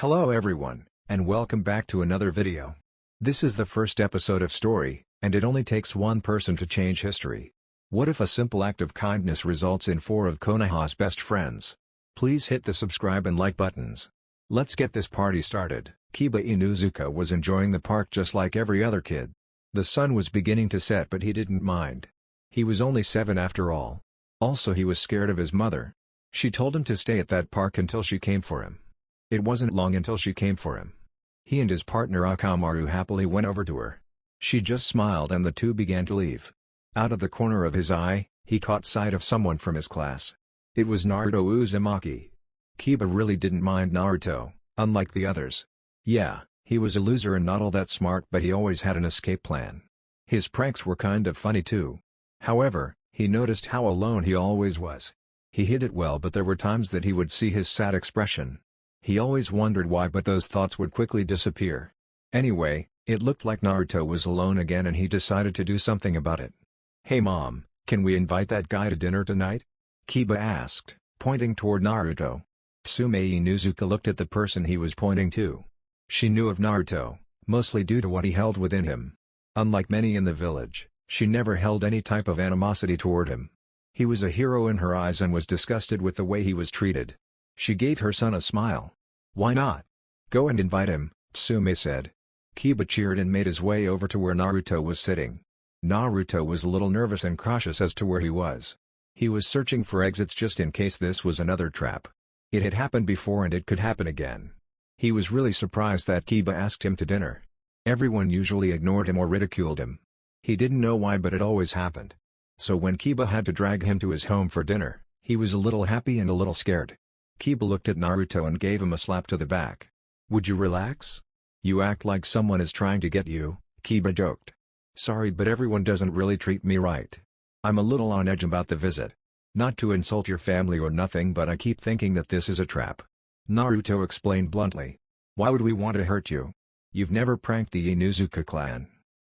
Hello everyone, and welcome back to another video. This is the first episode of Story, and it only takes one person to change history. What if a simple act of kindness results in 4 of Konoha's best friends? Please hit the subscribe and like buttons. Let's get this party started. Kiba Inuzuka was enjoying the park just like every other kid. The sun was beginning to set but he didn't mind. He was only 7 after all. Also he was scared of his mother. She told him to stay at that park until she came for him. It wasn't long until she came for him. He and his partner Akamaru happily went over to her. She just smiled and the two began to leave. Out of the corner of his eye, he caught sight of someone from his class. It was Naruto Uzumaki. Kiba really didn't mind Naruto, unlike the others. Yeah, he was a loser and not all that smart, but he always had an escape plan. His pranks were kind of funny too. However, he noticed how alone he always was. He hid it well, but there were times that he would see his sad expression. He always wondered why, but those thoughts would quickly disappear. Anyway, it looked like Naruto was alone again and he decided to do something about it. "Hey mom, can we invite that guy to dinner tonight?" Kiba asked, pointing toward Naruto. Tsume Inuzuka looked at the person he was pointing to. She knew of Naruto, mostly due to what he held within him. Unlike many in the village, she never held any type of animosity toward him. He was a hero in her eyes and was disgusted with the way he was treated. She gave her son a smile. "Why not? Go and invite him," Tsume said. Kiba cheered and made his way over to where Naruto was sitting. Naruto was a little nervous and cautious as to where he was. He was searching for exits just in case this was another trap. It had happened before and it could happen again. He was really surprised that Kiba asked him to dinner. Everyone usually ignored him or ridiculed him. He didn't know why, but it always happened. So when Kiba had to drag him to his home for dinner, he was a little happy and a little scared. Kiba looked at Naruto and gave him a slap to the back. "Would you relax? You act like someone is trying to get you," Kiba joked. "Sorry, but everyone doesn't really treat me right. I'm a little on edge about the visit. Not to insult your family or nothing, but I keep thinking that this is a trap." Naruto explained bluntly. "Why would we want to hurt you? You've never pranked the Inuzuka clan.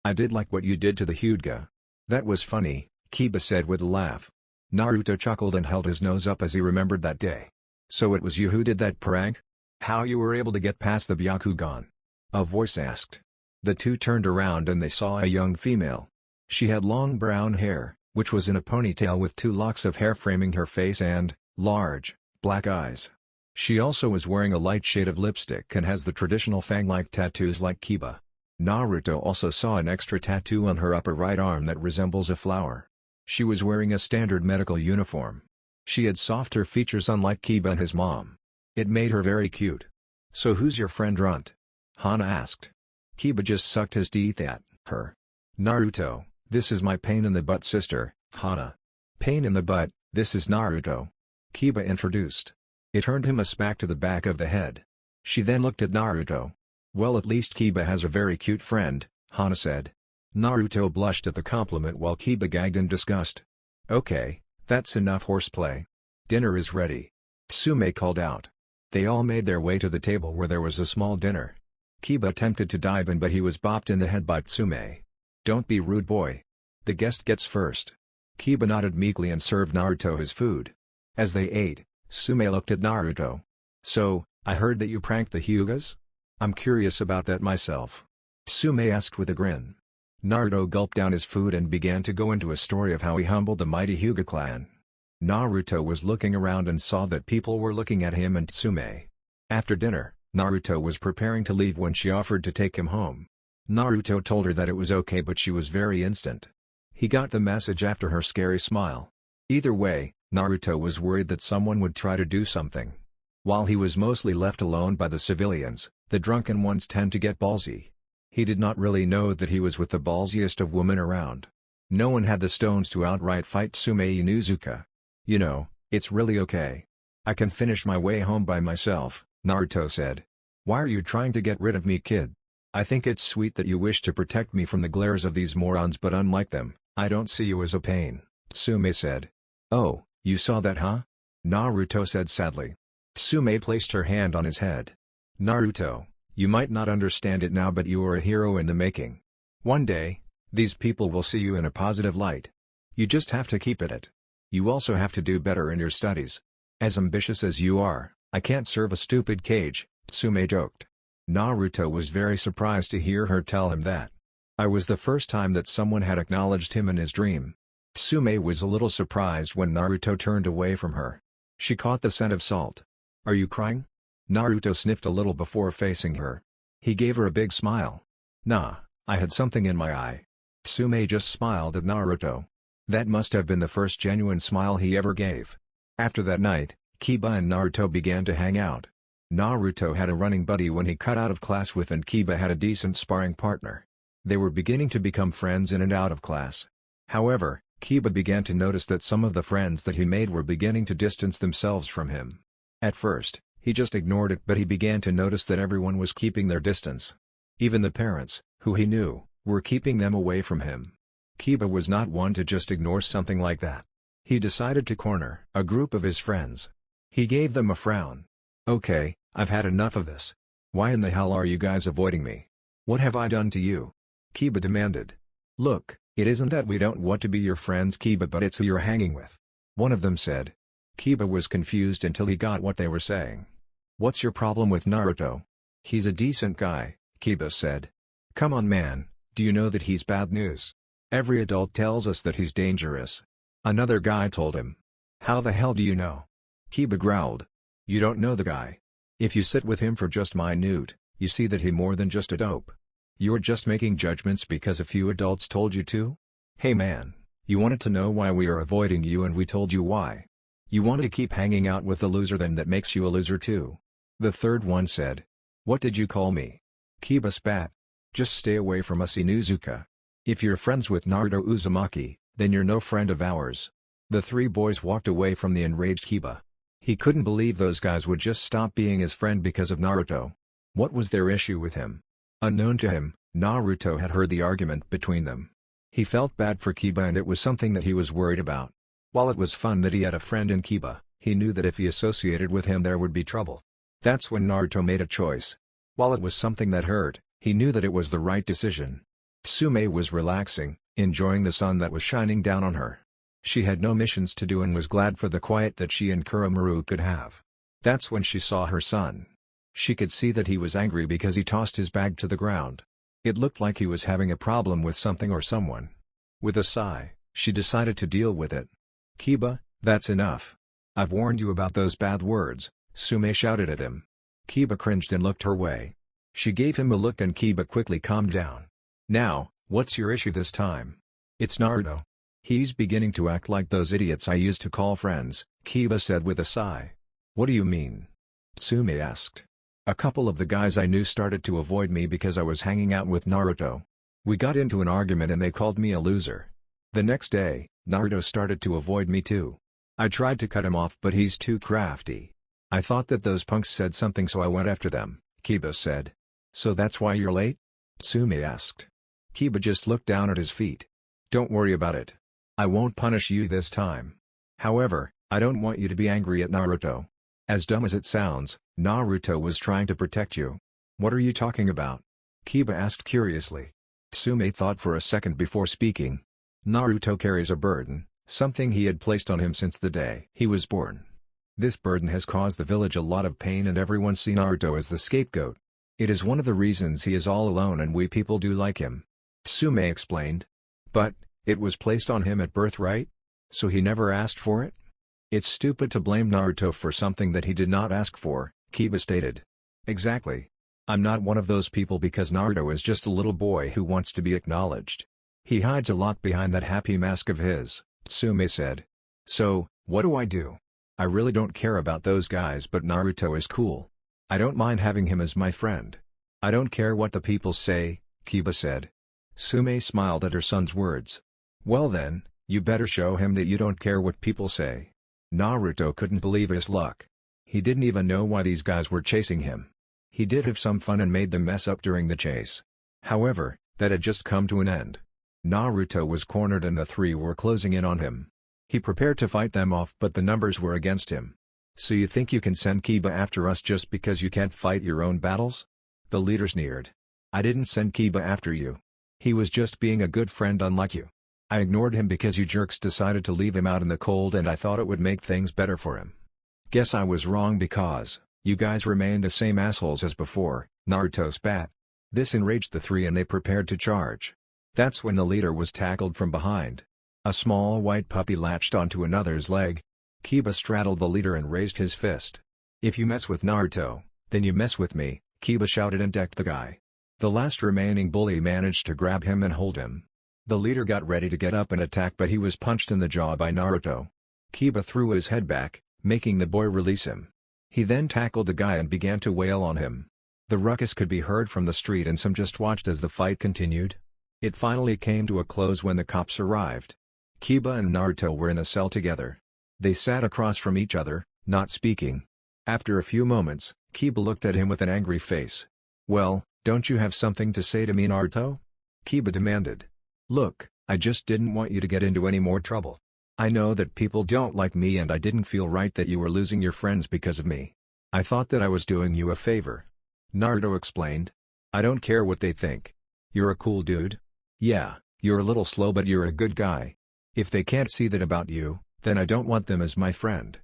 I did like what you did to the Hyuga. That was funny," Kiba said with a laugh. Naruto chuckled and held his nose up as he remembered that day. "So it was you who did that prank? How you were able to get past the Byakugan?" a voice asked. The two turned around and they saw a young female. She had long brown hair, which was in a ponytail with 2 locks of hair framing her face and large, black eyes. She also was wearing a light shade of lipstick and has the traditional fang-like tattoos like Kiba. Naruto also saw an extra tattoo on her upper right arm that resembles a flower. She was wearing a standard medical uniform. She had softer features unlike Kiba and his mom. It made her very cute. "So who's your friend Runt?" Hana asked. Kiba just sucked his teeth at her. "Naruto, this is my pain in the butt sister, Hana." "Pain in the butt, this is Naruto," Kiba introduced. It earned him a smack to the back of the head. She then looked at Naruto. "Well, at least Kiba has a very cute friend," Hana said. Naruto blushed at the compliment while Kiba gagged in disgust. "Okay, that's enough horseplay. Dinner is ready," Tsume called out. They all made their way to the table where there was a small dinner. Kiba attempted to dive in but he was bopped in the head by Tsume. "Don't be rude, boy. The guest gets first." Kiba nodded meekly and served Naruto his food. As they ate, Tsume looked at Naruto. "So, I heard that you pranked the Hyugas? I'm curious about that myself," Tsume asked with a grin. Naruto gulped down his food and began to go into a story of how he humbled the mighty Hyuga clan. Naruto was looking around and saw that people were looking at him and Tsume. After dinner, Naruto was preparing to leave when she offered to take him home. Naruto told her that it was okay, but she was very instant. He got the message after her scary smile. Either way, Naruto was worried that someone would try to do something. While he was mostly left alone by the civilians, the drunken ones tend to get ballsy. He did not really know that he was with the ballsiest of women around. No one had the stones to outright fight Tsume Inuzuka. "You know, it's really okay. I can finish my way home by myself," Naruto said. "Why are you trying to get rid of me, kid? I think it's sweet that you wish to protect me from the glares of these morons, but unlike them, I don't see you as a pain," Tsume said. "Oh, you saw that, huh?" Naruto said sadly. Tsume placed her hand on his head. "Naruto, you might not understand it now, but you are a hero in the making. One day, these people will see you in a positive light. You just have to keep at it. You also have to do better in your studies. As ambitious as you are, I can't serve a stupid cage," Tsume joked. Naruto was very surprised to hear her tell him that. It was the first time that someone had acknowledged him in his dream. Tsume was a little surprised when Naruto turned away from her. She caught the scent of salt. "Are you crying?" Naruto sniffed a little before facing her. He gave her a big smile. "Nah, I had something in my eye." Tsume just smiled at Naruto. That must have been the first genuine smile he ever gave. After that night, Kiba and Naruto began to hang out. Naruto had a running buddy when he cut out of class with, and Kiba had a decent sparring partner. They were beginning to become friends in and out of class. However, Kiba began to notice that some of the friends that he made were beginning to distance themselves from him. At first, he just ignored it, but he began to notice that everyone was keeping their distance. Even the parents, who he knew, were keeping them away from him. Kiba was not one to just ignore something like that. He decided to corner a group of his friends. He gave them a frown. "Okay, I've had enough of this. Why in the hell are you guys avoiding me? What have I done to you?" Kiba demanded. "Look, it isn't that we don't want to be your friends, Kiba, but it's who you're hanging with," one of them said. Kiba was confused until he got what they were saying. "What's your problem with Naruto?" "He's a decent guy," Kiba said. "Come on, man, do you know that he's bad news? Every adult tells us that he's dangerous." Another guy told him. "How the hell do you know?" Kiba growled. "You don't know the guy. If you sit with him for just minute, you see that he's more than just a dope. You're just making judgments because a few adults told you to? Hey man, you wanted to know why we are avoiding you and we told you why. You wanted to keep hanging out with the loser, then that makes you a loser too." The third one said. "What did you call me?" Kiba spat. "Just stay away from us, Inuzuka. If you're friends with Naruto Uzumaki, then you're no friend of ours." The three boys walked away from the enraged Kiba. He couldn't believe those guys would just stop being his friend because of Naruto. What was their issue with him? Unknown to him, Naruto had heard the argument between them. He felt bad for Kiba and it was something that he was worried about. While it was fun that he had a friend in Kiba, he knew that if he associated with him there would be trouble. That's when Naruto made a choice. While it was something that hurt, he knew that it was the right decision. Tsume was relaxing, enjoying the sun that was shining down on her. She had no missions to do and was glad for the quiet that she and Kuramaru could have. That's when she saw her son. She could see that he was angry because he tossed his bag to the ground. It looked like he was having a problem with something or someone. With a sigh, she decided to deal with it. "Kiba, that's enough. I've warned you about those bad words," Tsume shouted at him. Kiba cringed and looked her way. She gave him a look and Kiba quickly calmed down. "Now, what's your issue this time?" "It's Naruto. He's beginning to act like those idiots I used to call friends," Kiba said with a sigh. "What do you mean?" Tsume asked. "A couple of the guys I knew started to avoid me because I was hanging out with Naruto. We got into an argument and they called me a loser. The next day, Naruto started to avoid me too. I tried to cut him off but he's too crafty. I thought that those punks said something so I went after them," Kiba said. "So that's why you're late?" Tsume asked. Kiba just looked down at his feet. "Don't worry about it. I won't punish you this time. However, I don't want you to be angry at Naruto. As dumb as it sounds, Naruto was trying to protect you." "What are you talking about?" Kiba asked curiously. Tsume thought for a second before speaking. "Naruto carries a burden, something he had placed on him since the day he was born. This burden has caused the village a lot of pain and everyone sees Naruto as the scapegoat. It is one of the reasons he is all alone and we people do like him," Tsume explained. "But, it was placed on him at birth, right? So he never asked for it? It's stupid to blame Naruto for something that he did not ask for," Kiba stated. "Exactly. I'm not one of those people because Naruto is just a little boy who wants to be acknowledged. He hides a lot behind that happy mask of his," Tsume said. "So, what do I do? I really don't care about those guys but Naruto is cool. I don't mind having him as my friend. I don't care what the people say," Kiba said. Tsume smiled at her son's words. "Well then, you better show him that you don't care what people say." Naruto couldn't believe his luck. He didn't even know why these guys were chasing him. He did have some fun and made them mess up during the chase. However, that had just come to an end. Naruto was cornered and the three were closing in on him. He prepared to fight them off but the numbers were against him. "So you think you can send Kiba after us just because you can't fight your own battles?" The leader sneered. "I didn't send Kiba after you. He was just being a good friend unlike you. I ignored him because you jerks decided to leave him out in the cold and I thought it would make things better for him. Guess I was wrong because, You guys remain the same assholes as before, Naruto spat. This enraged the three and they prepared to charge. That's when the leader was tackled from behind. A small white puppy latched onto another's leg. Kiba straddled the leader and raised his fist. If you mess with Naruto, then you mess with me, Kiba shouted and decked the guy. The last remaining bully managed to grab him and hold him. The leader got ready to get up and attack but he was punched in the jaw by Naruto. Kiba threw his head back, making the boy release him. He then tackled the guy and began to wail on him. The ruckus could be heard from the street and some just watched as the fight continued. It finally came to a close when the cops arrived. Kiba and Naruto were in a cell together. They sat across from each other, not speaking. After a few moments, Kiba looked at him with an angry face. "Well, don't you have something to say to me, Naruto?" Kiba demanded. "Look, I just didn't want you to get into any more trouble. I know that people don't like me and I didn't feel right that you were losing your friends because of me. I thought that I was doing you a favor." Naruto explained. "I don't care what they think. You're a cool dude. Yeah, you're a little slow but you're a good guy. If they can't see that about you, then I don't want them as my friend.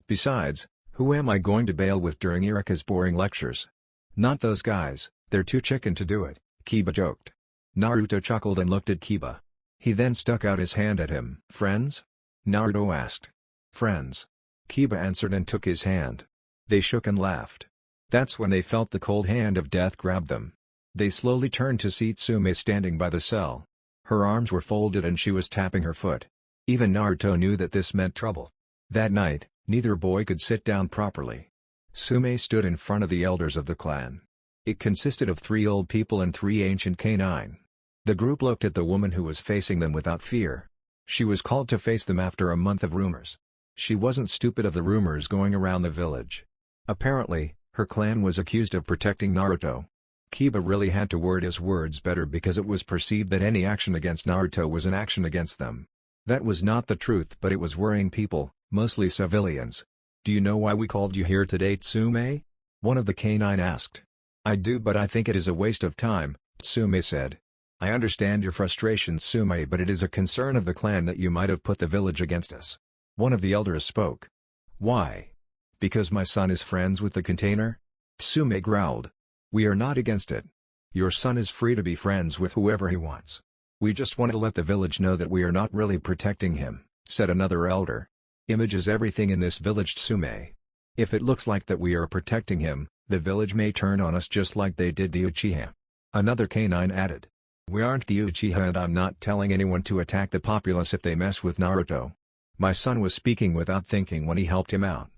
Besides, who am I going to bail with during Irika's boring lectures? Not those guys, they're too chicken to do it," Kiba joked. Naruto chuckled and looked at Kiba. He then stuck out his hand at him. "Friends?" Naruto asked. "Friends." Kiba answered and took his hand. They shook and laughed. That's when they felt the cold hand of death grab them. They slowly turned to see Tsume standing by the cell. Her arms were folded and she was tapping her foot. Even Naruto knew that this meant trouble. That night, neither boy could sit down properly. Tsume stood in front of the elders of the clan. It consisted of 3 old people and 3 ancient canine. The group looked at the woman who was facing them without fear. She was called to face them after a month of rumors. She wasn't stupid of the rumors going around the village. Apparently, her clan was accused of protecting Naruto. Kiba really had to word his words better because it was perceived that any action against Naruto was an action against them. That was not the truth but it was worrying people, mostly civilians. "Do you know why we called you here today, Tsume?" one of the canine asked. "I do but I think it is a waste of time," Tsume said. "I understand your frustration, Tsume, but it is a concern of the clan that you might have put the village against us." One of the elders spoke. "Why? Because my son is friends with the container?" Tsume growled. "We are not against it. Your son is free to be friends with whoever he wants. We just want to let the village know that we are not really protecting him," said another elder. "Image is everything in this village, Tsume. If it looks like that we are protecting him, the village may turn on us just like they did the Uchiha." Another canine added. "We aren't the Uchiha and I'm not telling anyone to attack the populace if they mess with Naruto. My son was speaking without thinking when he helped him out.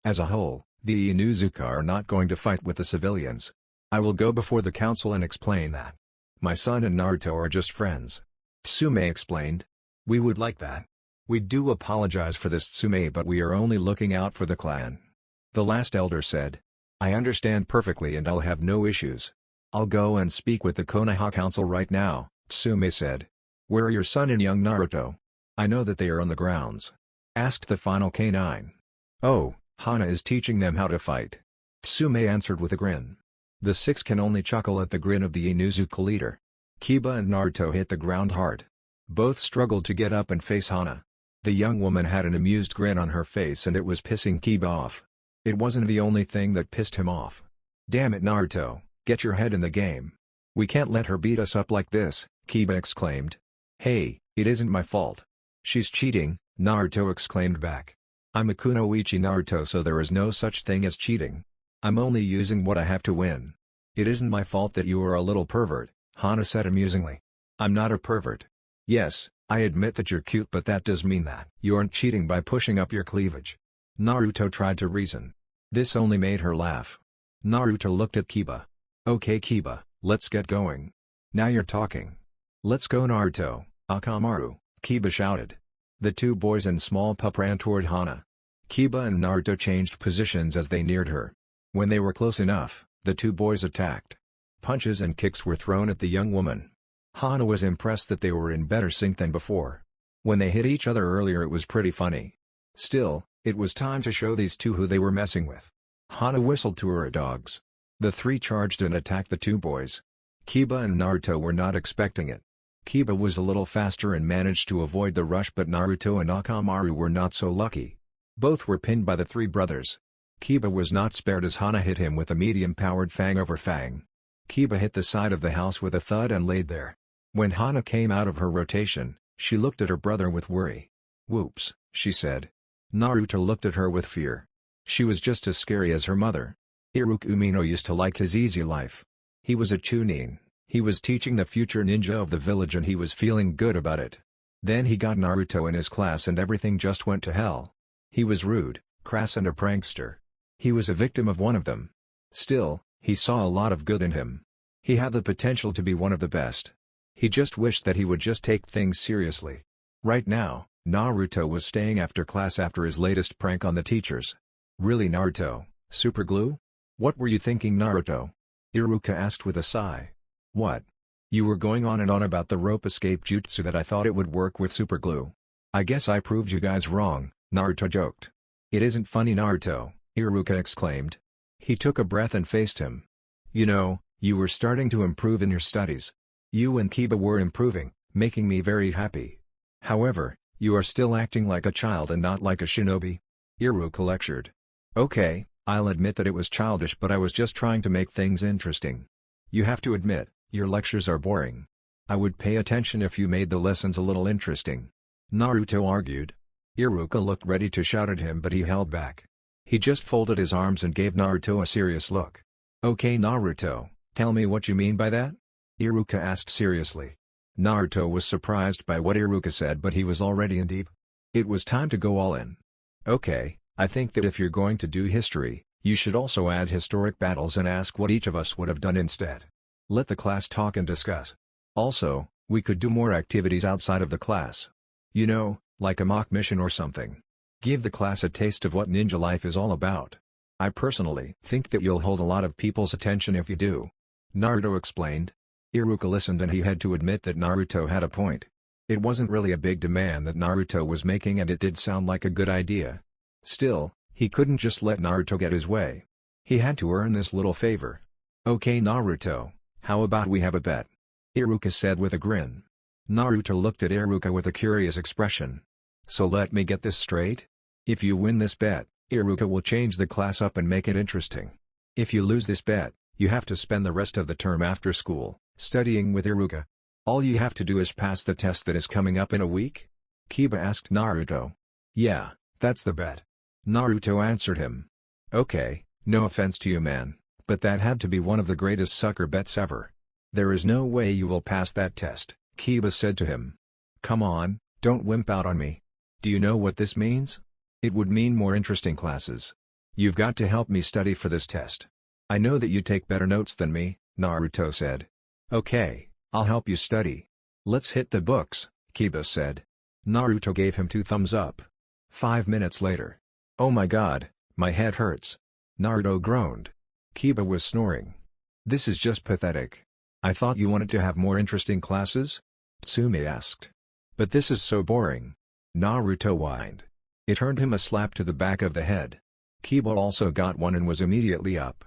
As a whole, the Inuzuka are not going to fight with the civilians. I will go before the council and explain that. My son and Naruto are just friends." Tsume explained. "We would like that. We do apologize for this, Tsume, but we are only looking out for the clan." The last elder said. "I understand perfectly and I'll have no issues. I'll go and speak with the Konoha Council right now," Tsume said. "Where are your son and young Naruto? I know that they are on the grounds," asked the final canine. "Oh, Hana is teaching them how to fight," Tsume answered with a grin. The 6 can only chuckle at the grin of the Inuzuka leader. Kiba and Naruto hit the ground hard. Both struggled to get up and face Hana. The young woman had an amused grin on her face and it was pissing Kiba off. It wasn't the only thing that pissed him off. "Damn it, Naruto, get your head in the game. We can't let her beat us up like this," Kiba exclaimed. "Hey, it isn't my fault. She's cheating," Naruto exclaimed back. "I'm a kunoichi Naruto, so there is no such thing as cheating. I'm only using what I have to win. It isn't my fault that you are a little pervert," Hana said amusingly. "I'm not a pervert. Yes, I admit that you're cute but that does mean that you aren't cheating by pushing up your cleavage." Naruto tried to reason. This only made her laugh. Naruto looked at Kiba. "Okay Kiba, let's get going. Now you're talking. Let's go Naruto, Akamaru," Kiba shouted. The 2 boys and small pup ran toward Hana. Kiba and Naruto changed positions as they neared her. When they were close enough, the 2 boys attacked. Punches and kicks were thrown at the young woman. Hana was impressed that they were in better sync than before. When they hit each other earlier it was pretty funny. Still, it was time to show these 2 who they were messing with. Hana whistled to her dogs. The 3 charged and attacked the 2 boys. Kiba and Naruto were not expecting it. Kiba was a little faster and managed to avoid the rush but Naruto and Akamaru were not so lucky. Both were pinned by the 3 brothers. Kiba was not spared as Hana hit him with a medium-powered fang over fang. Kiba hit the side of the house with a thud and laid there. When Hana came out of her rotation, she looked at her brother with worry. "Whoops," she said. Naruto looked at her with fear. She was just as scary as her mother. Iruka Umino used to like his easy life. He was a chunin, he was teaching the future ninja of the village and he was feeling good about it. Then he got Naruto in his class and everything just went to hell. He was rude, crass and a prankster. He was a victim of one of them. Still, he saw a lot of good in him. He had the potential to be one of the best. He just wished that he would just take things seriously. Right now, Naruto was staying after class after his latest prank on the teachers. "Really, Naruto? Superglue? What were you thinking, Naruto?" Iruka asked with a sigh. "What? You were going on and on about the rope escape jutsu that I thought it would work with superglue. I guess I proved you guys wrong," Naruto joked. "It isn't funny, Naruto," Iruka exclaimed. He took a breath and faced him. "You know, you were starting to improve in your studies. You and Kiba were improving, making me very happy. However, you are still acting like a child and not like a shinobi," Iruka lectured. "Okay, I'll admit that it was childish, but I was just trying to make things interesting. You have to admit, your lectures are boring. I would pay attention if you made the lessons a little interesting," Naruto argued. Iruka looked ready to shout at him but he held back. He just folded his arms and gave Naruto a serious look. "Okay, Naruto, tell me what you mean by that?" Iruka asked seriously. Naruto was surprised by what Iruka said, but he was already in deep. It was time to go all in. "Okay, I think that if you're going to do history, you should also add historic battles and ask what each of us would have done instead. Let the class talk and discuss. Also, we could do more activities outside of the class. You know, like a mock mission or something. Give the class a taste of what ninja life is all about. I personally think that you'll hold a lot of people's attention if you do," Naruto explained. Iruka listened and he had to admit that Naruto had a point. It wasn't really a big demand that Naruto was making and it did sound like a good idea. Still, he couldn't just let Naruto get his way. He had to earn this little favor. "Okay, Naruto, how about we have a bet?" Iruka said with a grin. Naruto looked at Iruka with a curious expression. "So let me get this straight? If you win this bet, Iruka will change the class up and make it interesting. If you lose this bet, you have to spend the rest of the term after school, studying with Iruka. All you have to do is pass the test that is coming up in a week?" Kiba asked Naruto. "Yeah, that's the bet," Naruto answered him. "Okay, no offense to you, man, but that had to be one of the greatest sucker bets ever. There is no way you will pass that test," Kiba said to him. "Come on, don't wimp out on me. Do you know what this means? It would mean more interesting classes. You've got to help me study for this test. I know that you take better notes than me," Naruto said. "Okay, I'll help you study. Let's hit the books," Kiba said. Naruto gave him 2 thumbs up. 5 minutes later. "Oh my god, my head hurts," Naruto groaned. Kiba was snoring. "This is just pathetic. I thought you wanted to have more interesting classes?" Tsume asked. "But this is so boring," Naruto whined. It earned him a slap to the back of the head. Kiba also got one and was immediately up.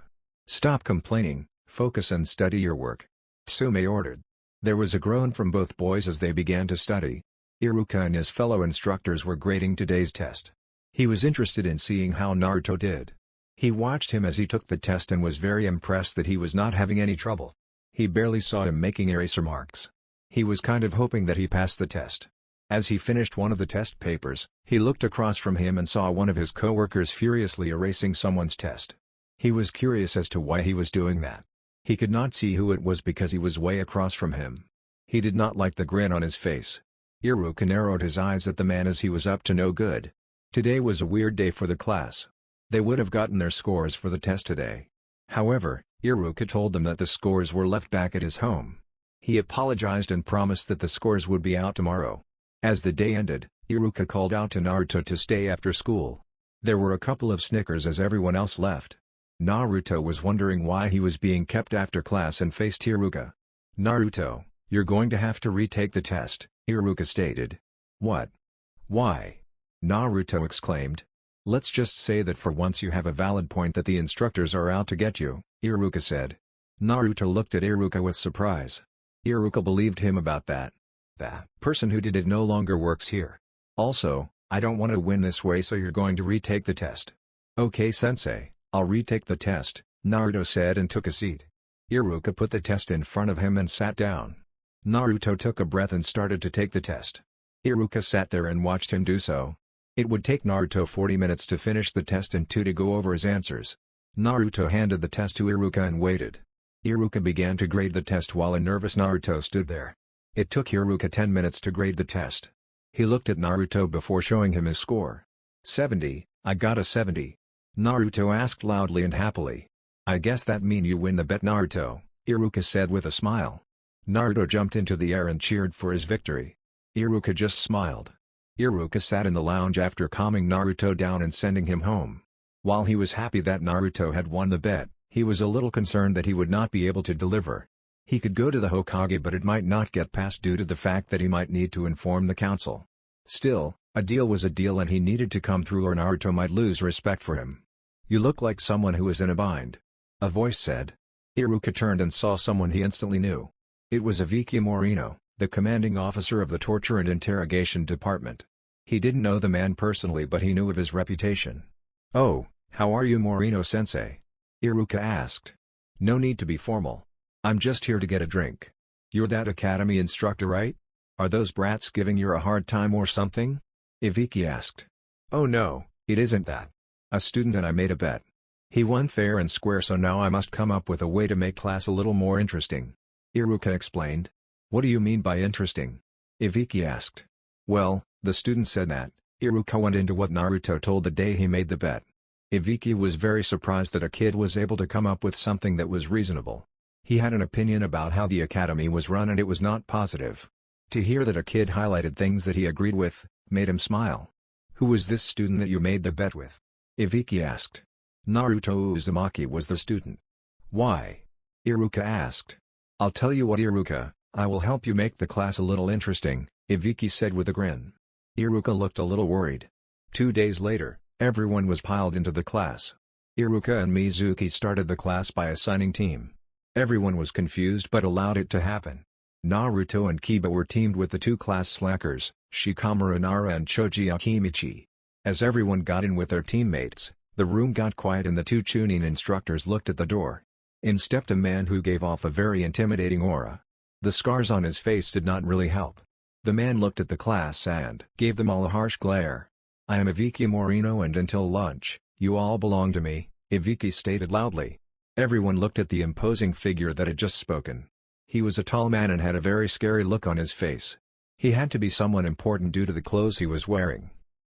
"Stop complaining, focus and study your work," Tsume ordered. There was a groan from both boys as they began to study. Iruka and his fellow instructors were grading today's test. He was interested in seeing how Naruto did. He watched him as he took the test and was very impressed that he was not having any trouble. He barely saw him making eraser marks. He was kind of hoping that he passed the test. As he finished one of the test papers, he looked across from him and saw one of his co-workers furiously erasing someone's test. He was curious as to why he was doing that. He could not see who it was because he was way across from him. He did not like the grin on his face. Iruka narrowed his eyes at the man as he was up to no good. Today was a weird day for the class. They would have gotten their scores for the test today. However, Iruka told them that the scores were left back at his home. He apologized and promised that the scores would be out tomorrow. As the day ended, Iruka called out to Naruto to stay after school. There were a couple of snickers as everyone else left. Naruto was wondering why he was being kept after class and faced Iruka. "Naruto, you're going to have to retake the test," Iruka stated. "What? Why?" Naruto exclaimed. "Let's just say that for once you have a valid point that the instructors are out to get you," Iruka said. Naruto looked at Iruka with surprise. Iruka believed him about that. "The person who did it no longer works here. Also, I don't want to win this way, so you're going to retake the test." Okay sensei, I'll retake the test, Naruto said and took a seat. Iruka put the test in front of him and sat down. Naruto took a breath and started to take the test. Iruka sat there and watched him do so. It would take Naruto 40 minutes to finish the test and 2 to go over his answers. Naruto handed the test to Iruka and waited. Iruka began to grade the test while a nervous Naruto stood there. It took Iruka 10 minutes to grade the test. He looked at Naruto before showing him his score. 70, I got a 70. Naruto asked loudly and happily. I guess that mean you win the bet Naruto, Iruka said with a smile. Naruto jumped into the air and cheered for his victory. Iruka just smiled. Iruka sat in the lounge after calming Naruto down and sending him home. While he was happy that Naruto had won the bet, he was a little concerned that he would not be able to deliver. He could go to the Hokage but it might not get passed due to the fact that he might need to inform the council. Still, a deal was a deal and he needed to come through or Naruto might lose respect for him. You look like someone who is in a bind. A voice said. Iruka turned and saw someone he instantly knew. It was Uzumaki Morino, the commanding officer of the Torture and Interrogation Department. He didn't know the man personally but he knew of his reputation. Oh, how are you Morino-sensei? Iruka asked. No need to be formal. I'm just here to get a drink. You're that academy instructor, right? Are those brats giving you a hard time or something? Uzumaki asked. Oh no, it isn't that. A student and I made a bet. He won fair and square so now I must come up with a way to make class a little more interesting. Iruka explained. What do you mean by interesting? Uzumaki asked. Well, the student said that. Iruka went into what Naruto told the day he made the bet. Uzumaki was very surprised that a kid was able to come up with something that was reasonable. He had an opinion about how the academy was run and it was not positive. To hear that a kid highlighted things that he agreed with, made him smile. Who was this student that you made the bet with? Uzumaki asked. Naruto Uzumaki was the student. Why? Iruka asked. I'll tell you what Iruka, I will help you make the class a little interesting, Uzumaki said with a grin. Iruka looked a little worried. 2 days later, everyone was piled into the class. Iruka and Mizuki started the class by assigning team. Everyone was confused but allowed it to happen. Naruto and Kiba were teamed with the 2 class slackers, Shikamaru Nara and Choji Akimichi. As everyone got in with their teammates, the room got quiet and the 2 Chunin instructors looked at the door. In stepped a man who gave off a very intimidating aura. The scars on his face did not really help. The man looked at the class and gave them all a harsh glare. I am Uzumaki Morino and until lunch, you all belong to me, Uzumaki stated loudly. Everyone looked at the imposing figure that had just spoken. He was a tall man and had a very scary look on his face. He had to be someone important due to the clothes he was wearing.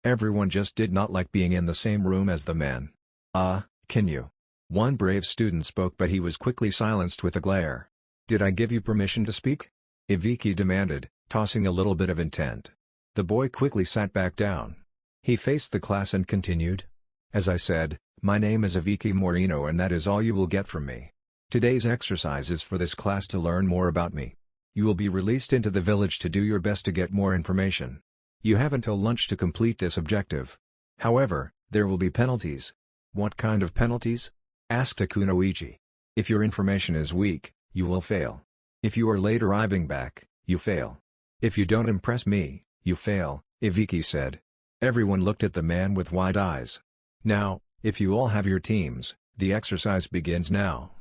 Everyone just did not like being in the same room as the man. Can you? One brave student spoke but he was quickly silenced with a glare. Did I give you permission to speak? Uzumaki demanded, tossing a little bit of intent. The boy quickly sat back down. He faced the class and continued. As I said, my name is Uzumaki Morino and that is all you will get from me. Today's exercise is for this class to learn more about me. You will be released into the village to do your best to get more information. You have until lunch to complete this objective. However, there will be penalties. What kind of penalties? Asked Akunoichi. If your information is weak, you will fail. If you are late arriving back, you fail. If you don't impress me, you fail, Uzumaki said. Everyone looked at the man with wide eyes. Now, if you all have your teams, the exercise begins now.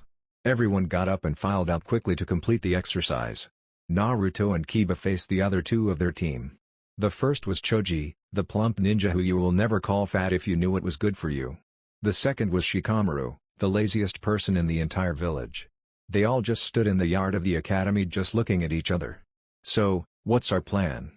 Everyone got up and filed out quickly to complete the exercise. Naruto and Kiba faced the other 2 of their team. The first was Choji, the plump ninja who you will never call fat if you knew it was good for you. The second was Shikamaru, the laziest person in the entire village. They all just stood in the yard of the academy just looking at each other. So, what's our plan?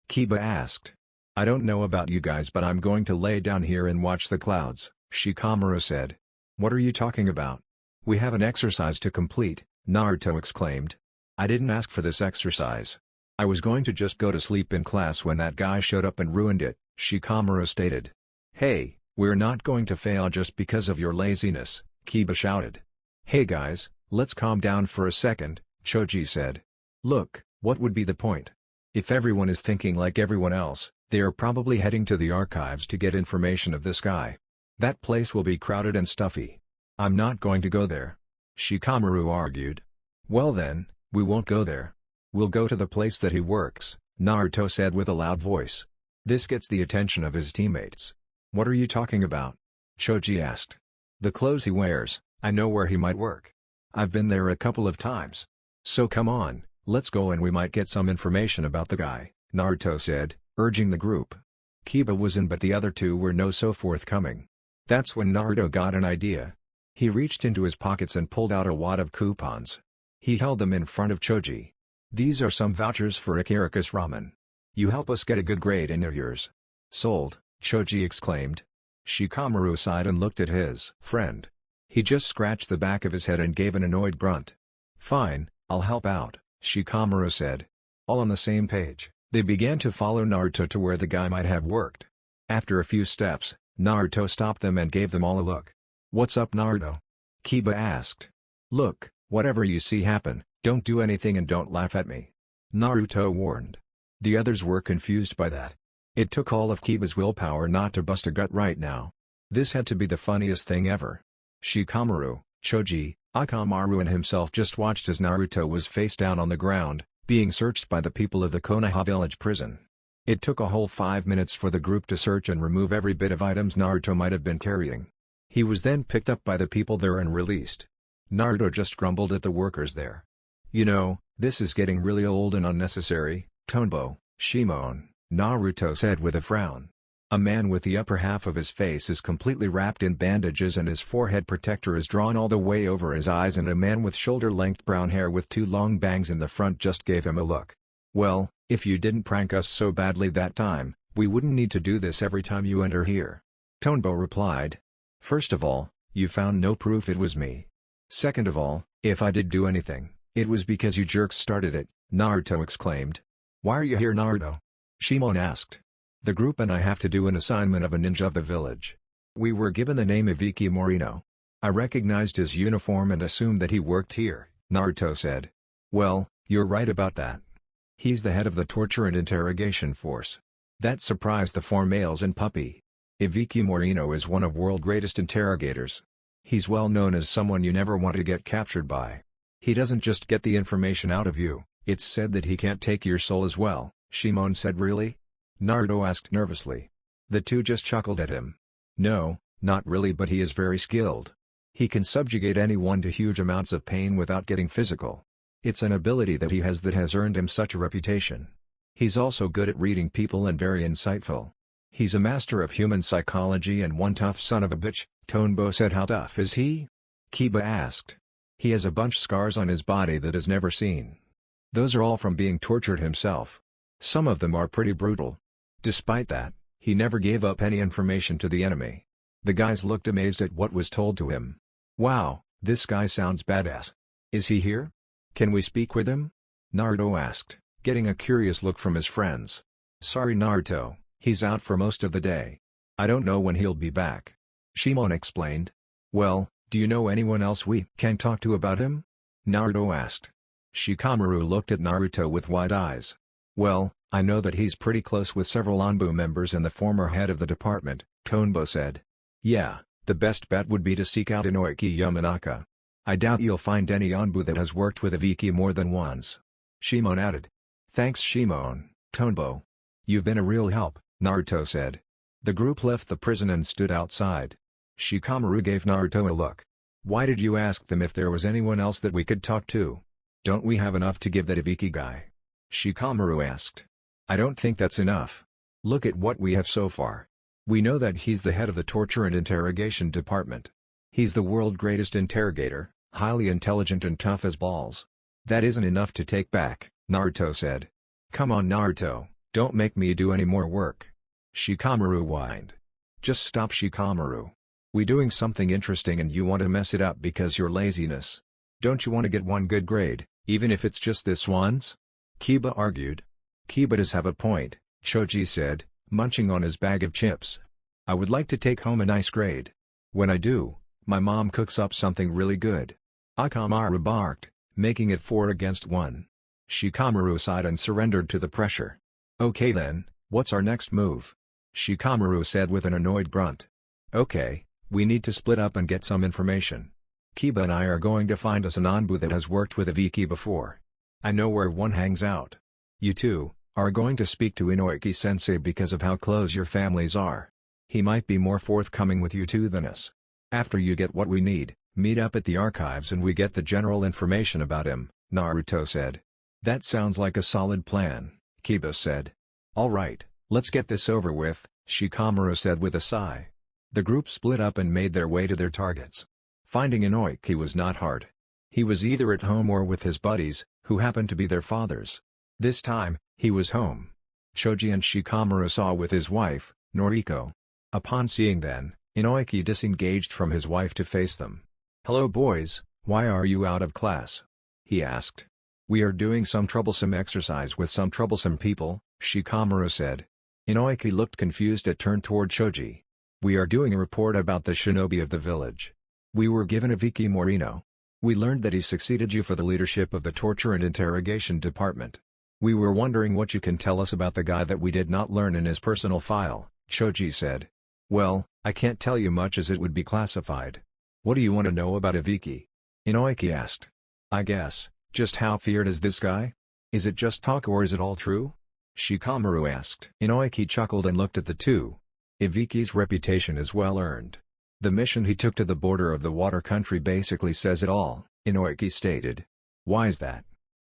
Kiba asked. I don't know about you guys but I'm going to lay down here and watch the clouds, Shikamaru said. What are you talking about? We have an exercise to complete, Naruto exclaimed. I didn't ask for this exercise. I was going to just go to sleep in class when that guy showed up and ruined it, Shikamaru stated. Hey, we're not going to fail just because of your laziness, Kiba shouted. Hey guys, let's calm down for a second, Choji said. Look, what would be the point? If everyone is thinking like everyone else, they are probably heading to the archives to get information of this guy. That place will be crowded and stuffy. I'm not going to go there. Shikamaru argued. Well then, we won't go there. We'll go to the place that he works, Naruto said with a loud voice. This gets the attention of his teammates. What are you talking about? Choji asked. The clothes he wears, I know where he might work. I've been there a couple of times. So come on, let's go and we might get some information about the guy, Naruto said, urging the group. Kiba was in but the other two were no so forthcoming. That's when Naruto got an idea. He reached into his pockets and pulled out a wad of coupons. He held them in front of Choji. These are some vouchers for Icarus Ramen. You help us get a good grade and they're yours. Sold, Choji exclaimed. Shikamaru sighed and looked at his friend. He just scratched the back of his head and gave an annoyed grunt. Fine, I'll help out, Shikamaru said. All on the same page, they began to follow Naruto to where the guy might have worked. After a few steps, Naruto stopped them and gave them all a look. What's up, Naruto? Kiba asked. Look, whatever you see happen, don't do anything and don't laugh at me, Naruto warned. The others were confused by that. It took all of Kiba's willpower not to bust a gut right now. This had to be the funniest thing ever. Shikamaru, Choji, Akamaru and himself just watched as Naruto was face down on the ground, being searched by the people of the Konoha village prison. It took a whole 5 minutes for the group to search and remove every bit of items Naruto might have been carrying. He was then picked up by the people there and released. Naruto just grumbled at the workers there. You know, this is getting really old and unnecessary, Tonbo, Shimon, Naruto said with a frown. A man with the upper half of his face is completely wrapped in bandages and his forehead protector is drawn all the way over his eyes, and a man with shoulder-length brown hair with 2 long bangs in the front just gave him a look. Well, if you didn't prank us so badly that time, we wouldn't need to do this every time you enter here, Tonbo replied. First of all, you found no proof it was me. Second of all, if I did do anything, it was because you jerks started it, Naruto exclaimed. Why are you here, Naruto? Shimon asked. The group and I have to do an assignment of a ninja of the village. We were given the name of Iki Morino. I recognized his uniform and assumed that he worked here, Naruto said. Well, you're right about that. He's the head of the torture and interrogation force. That surprised the 4 males and Puppy. Iki Morino is one of world's greatest interrogators. He's well known as someone you never want to get captured by. He doesn't just get the information out of you, it's said that he can't take your soul as well, Shimon said. Really? Naruto asked nervously. The two just chuckled at him. No, not really, but he is very skilled. He can subjugate anyone to huge amounts of pain without getting physical. It's an ability that he has that has earned him such a reputation. He's also good at reading people and very insightful. He's a master of human psychology and one tough son of a bitch, Tonbo said. How tough is he? Kiba asked. He has a bunch of scars on his body that is never seen. Those are all from being tortured himself. Some of them are pretty brutal. Despite that, he never gave up any information to the enemy. The guys looked amazed at what was told to him. Wow, this guy sounds badass. Is he here? Can we speak with him? Naruto asked, getting a curious look from his friends. Sorry, Naruto, he's out for most of the day. I don't know when he'll be back. Shimon explained. Well, do you know anyone else we can talk to about him? Naruto asked. Shikamaru looked at Naruto with wide eyes. Well, I know that he's pretty close with several Anbu members and the former head of the department, Tonbo said. Yeah, the best bet would be to seek out Inoiki Yamanaka. I doubt you'll find any Anbu that has worked with Ibiki more than once. Shimon added. Thanks Shimon, Tonbo. You've been a real help, Naruto said. The group left the prison and stood outside. Shikamaru gave Naruto a look. Why did you ask them if there was anyone else that we could talk to? Don't we have enough to give that Ibiki guy? Shikamaru asked. I don't think that's enough. Look at what we have so far. We know that he's the head of the torture and interrogation department. He's the world's greatest interrogator, highly intelligent and tough as balls. That isn't enough to take back, Naruto said. Come on Naruto, don't make me do any more work. Shikamaru whined. Just stop Shikamaru. We doing something interesting and you want to mess it up because your laziness. Don't you want to get one good grade, even if it's just this once? Kiba argued. Kiba does have a point, Choji said, munching on his bag of chips. I would like to take home a nice grade. When I do, my mom cooks up something really good. Akamaru barked, making it 4 against 1. Shikamaru sighed and surrendered to the pressure. Okay then, what's our next move? Shikamaru said with an annoyed grunt. Okay, we need to split up and get some information. Kiba and I are going to find us an Anbu that has worked with Ibiki before. I know where one hangs out. You two are going to speak to Inoiki-sensei because of how close your families are. He might be more forthcoming with you two than us. After you get what we need, meet up at the archives and we get the general information about him," Naruto said. "That sounds like a solid plan," Kiba said. "Alright, let's get this over with," Shikamaru said with a sigh. The group split up and made their way to their targets. Finding Inoki was not hard. He was either at home or with his buddies, who happened to be their fathers. This time, he was home. Choji and Shikamaru saw with his wife, Noriko. Upon seeing them, Inoki disengaged from his wife to face them. "Hello boys, why are you out of class?" he asked. "We are doing some troublesome exercise with some troublesome people," Shikamaru said. Inoki looked confused and turned toward Choji. "We are doing a report about the shinobi of the village. We were given a Viki Morino. We learned that he succeeded you for the leadership of the torture and interrogation department. We were wondering what you can tell us about the guy that we did not learn in his personal file," Choji said. "Well, I can't tell you much as it would be classified." "What do you want to know about a Viki?" Inoki asked. "I guess, just how feared is this guy? Is it just talk or is it all true?" Shikamaru asked. Inoki chuckled and looked at the two. Iviki's reputation is well earned. "The mission he took to the border of the water country basically says it all," Inoki stated. "Why is that?"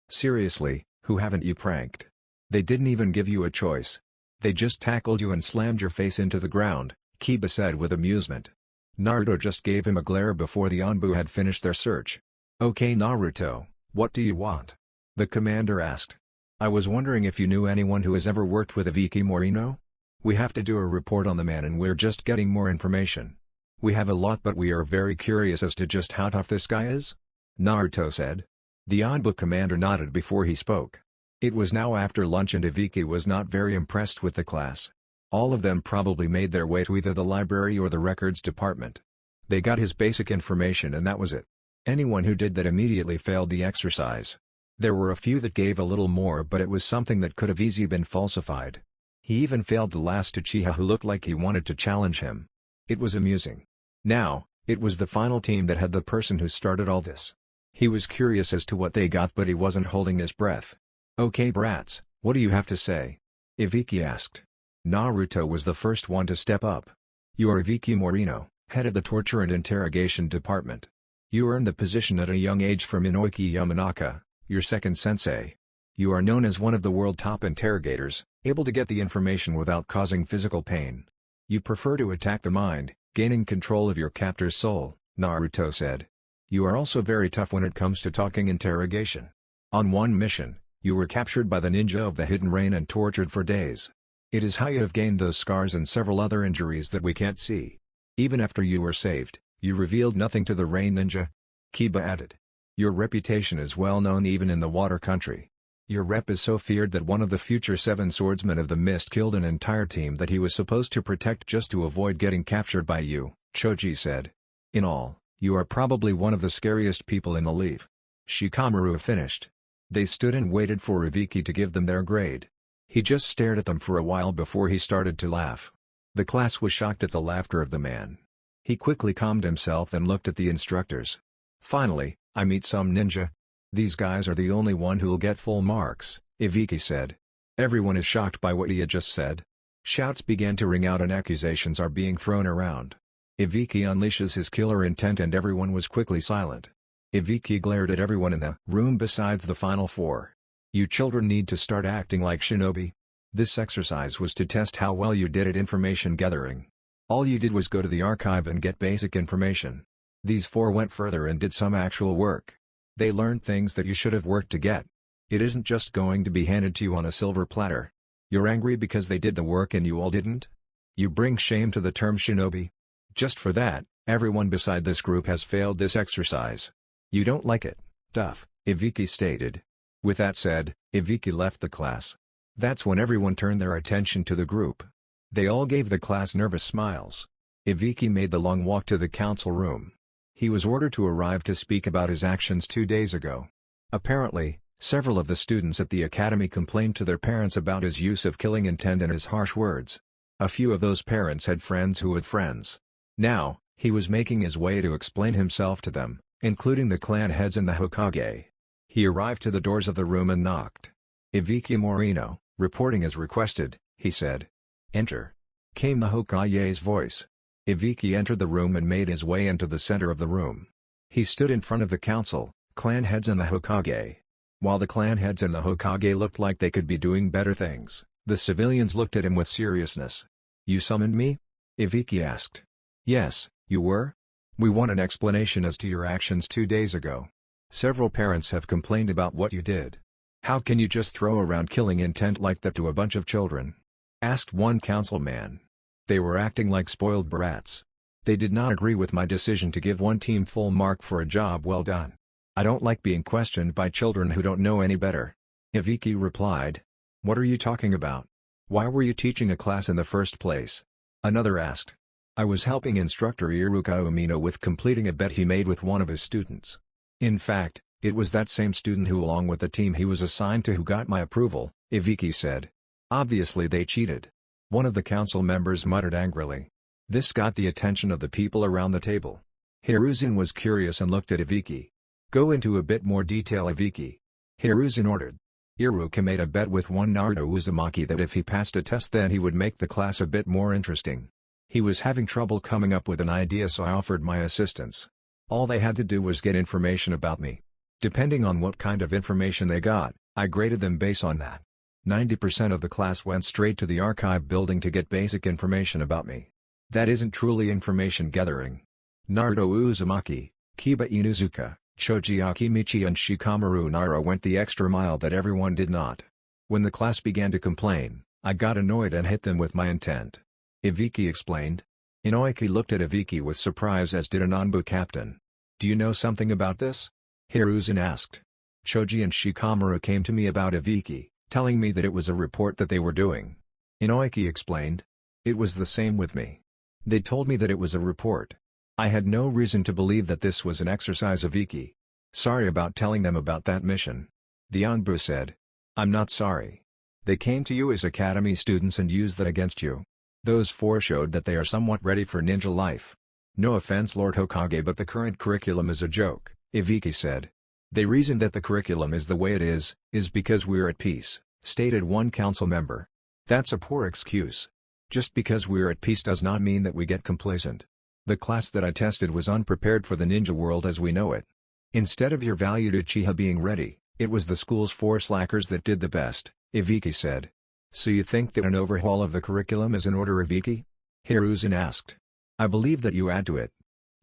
"Seriously, who haven't you pranked? They didn't even give you a choice. They just tackled you and slammed your face into the ground," Kiba said with amusement. Naruto just gave him a glare before the Anbu had finished their search. "Okay Naruto, what do you want?" the commander asked. "I was wondering if you knew anyone who has ever worked with a Viki Morino? We have to do a report on the man and we're just getting more information. We have a lot but we are very curious as to just how tough this guy is," Naruto said. The Anbu commander nodded before he spoke. It was now after lunch and Iviki was not very impressed with the class. All of them probably made their way to either the library or the records department. They got his basic information and that was it. Anyone who did that immediately failed the exercise. There were a few that gave a little more but it was something that could have easily been falsified. He even failed the last Uchiha who looked like he wanted to challenge him. It was amusing. Now, it was the final team that had the person who started all this. He was curious as to what they got but he wasn't holding his breath. "Okay brats, what do you have to say?" Iviki asked. Naruto was the first one to step up. "You are Iviki Morino, head of the torture and interrogation department. You earned the position at a young age from Inoki Yamanaka, your second sensei. You are known as one of the world top interrogators, able to get the information without causing physical pain. You prefer to attack the mind, gaining control of your captor's soul," Naruto said. "You are also very tough when it comes to talking interrogation. On one mission, you were captured by the ninja of the Hidden Rain and tortured for days. It is how you have gained those scars and several other injuries that we can't see. Even after you were saved, you revealed nothing to the Rain Ninja," Kiba added. "Your reputation is well known even in the water country. Your rep is so feared that one of the future 7 swordsmen of the mist killed an entire team that he was supposed to protect just to avoid getting captured by you," Choji said. "In all, you are probably one of the scariest people in the leaf." Shikamaru finished. They stood and waited for Iviki to give them their grade. He just stared at them for a while before he started to laugh. The class was shocked at the laughter of the man. He quickly calmed himself and looked at the instructors. "Finally, I meet some ninja. These guys are the only one who'll get full marks," Iviki said. Everyone is shocked by what he had just said. Shouts began to ring out and accusations are being thrown around. Iviki unleashes his killer intent and everyone was quickly silent. Iviki glared at everyone in the room besides the final 4. "You children need to start acting like shinobi. This exercise was to test how well you did at information gathering. All you did was go to the archive and get basic information. These 4 went further and did some actual work. They learned things that you should have worked to get. It isn't just going to be handed to you on a silver platter. You're angry because they did the work and you all didn't? You bring shame to the term shinobi. Just for that, everyone beside this group has failed this exercise. You don't like it, tough," Iviki stated. With that said, Iviki left the class. That's when everyone turned their attention to the group. They all gave the class nervous smiles. Iviki made the long walk to the council room. He was ordered to arrive to speak about his actions 2 days ago. Apparently, several of the students at the academy complained to their parents about his use of killing intent and his harsh words. A few of those parents had friends who had friends. Now, he was making his way to explain himself to them, including the clan heads and the Hokage. He arrived to the doors of the room and knocked. "Iviki Morino, reporting as requested," he said. "Enter." came the Hokage's voice. Ibiki entered the room and made his way into the center of the room. He stood in front of the council, clan heads and the Hokage. While the clan heads and the Hokage looked like they could be doing better things, the civilians looked at him with seriousness. "You summoned me?" Ibiki asked. "Yes, you were? We want an explanation as to your actions 2 days ago. Several parents have complained about what you did. How can you just throw around killing intent like that to a bunch of children?" asked one councilman. They were acting like spoiled brats. They did not agree with my decision to give one team full mark for a job well done. I don't like being questioned by children who don't know any better. Ibiki replied. "What are you talking about? Why were you teaching a class in the first place?" Another asked. "I was helping instructor Iruka Umino with completing a bet he made with one of his students. In fact, it was that same student who along with the team he was assigned to who got my approval," Ibiki said. "Obviously they cheated." One of the council members muttered angrily. This got the attention of the people around the table. Hiruzen was curious and looked at Ibiki. "Go into a bit more detail, Ibiki." Hiruzen ordered. Iruka made a bet with one Naruto Uzumaki that if he passed a test then he would make the class a bit more interesting. He was having trouble coming up with an idea, so I offered my assistance. All they had to do was get information about me. Depending on what kind of information they got, I graded them based on that. 90% of the class went straight to the archive building to get basic information about me. That isn't truly information gathering. Naruto Uzumaki, Kiba Inuzuka, Choji Akimichi and Shikamaru Nara went the extra mile that everyone did not. When the class began to complain, I got annoyed and hit them with my intent. Ibiki explained. Inoiki looked at Ibiki with surprise, as did an Anbu captain. "Do you know something about this?" Hiruzen asked. "Choji and Shikamaru came to me about Ibiki, telling me that it was a report that they were doing." Inoiki explained. "It was the same with me. They told me that it was a report. I had no reason to believe that this was an exercise of Ibiki. Sorry about telling them about that mission." The Anbu said. "I'm not sorry. They came to you as academy students and used that against you. Those four showed that they are somewhat ready for ninja life. No offense, Lord Hokage, but the current curriculum is a joke," Ibiki said. "They reasoned that the curriculum is the way it is because we're at peace," stated one council member. "That's a poor excuse. Just because we're at peace does not mean that we get complacent. The class that I tested was unprepared for the ninja world as we know it. Instead of your valued Uchiha being ready, it was the school's four slackers that did the best," Ibiki said. "So you think that an overhaul of the curriculum is in order, Ibiki?" Hiruzen asked. "I believe that you add to it.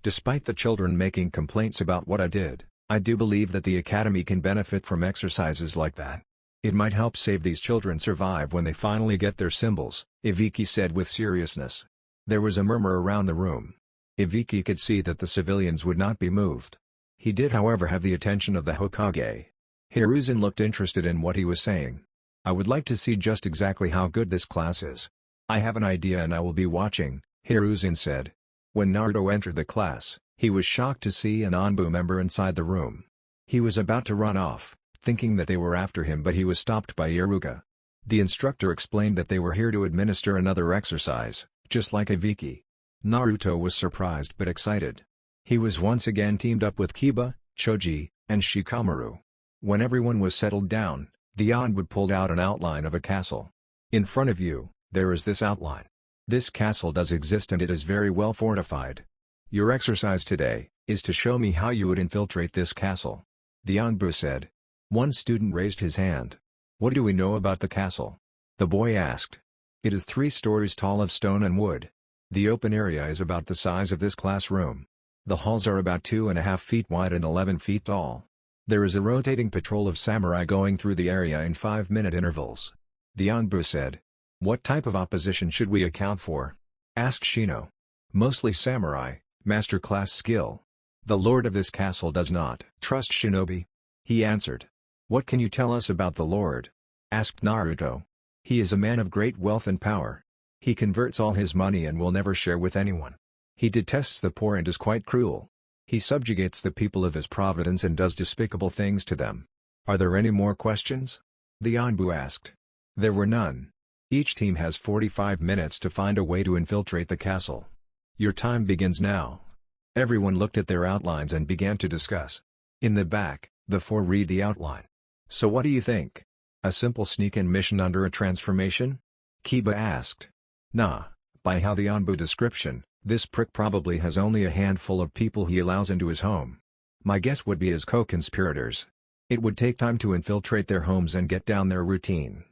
Despite the children making complaints about what I did, I do believe that the academy can benefit from exercises like that. It might help save these children survive when they finally get their symbols," Ibiki said with seriousness. There was a murmur around the room. Ibiki could see that the civilians would not be moved. He did however have the attention of the Hokage. Hiruzen looked interested in what he was saying. "I would like to see just exactly how good this class is. I have an idea and I will be watching," Hiruzen said. When Naruto entered the class, he was shocked to see an Anbu member inside the room. He was about to run off, thinking that they were after him, but he was stopped by Iruka. The instructor explained that they were here to administer another exercise, just like Ibiki. Naruto was surprised but excited. He was once again teamed up with Kiba, Choji, and Shikamaru. When everyone was settled down, the Anbu pulled out an outline of a castle. "In front of you, there is this outline. This castle does exist and it is very well fortified. Your exercise today is to show me how you would infiltrate this castle," the Anbu said. One student raised his hand. "What do we know about the castle?" the boy asked. "It is 3 stories tall of stone and wood. The open area is about the size of this classroom. The halls are about 2.5 feet wide and 11 feet tall. There is a rotating patrol of samurai going through the area in 5-minute intervals," the Anbu said. "What type of opposition should we account for?" asked Shino. "Mostly samurai, master class skill. The lord of this castle does not trust Shinobi," he answered. "What can you tell us about the lord?" asked Naruto. "He is a man of great wealth and power. He converts all his money and will never share with anyone. He detests the poor and is quite cruel. He subjugates the people of his province and does despicable things to them." "Are there any more questions?" the Anbu asked. There were none. Each team has 45 minutes to find a way to infiltrate the castle. Your time begins now. Everyone looked at their outlines and began to discuss. In the back, the 4 read the outline. "So what do you think? A simple sneak-in mission under a transformation?" Kiba asked. "Nah, By how the Anbu description, this prick probably has only a handful of people he allows into his home. My guess would be his co-conspirators. It would take time to infiltrate their homes and get down their routine.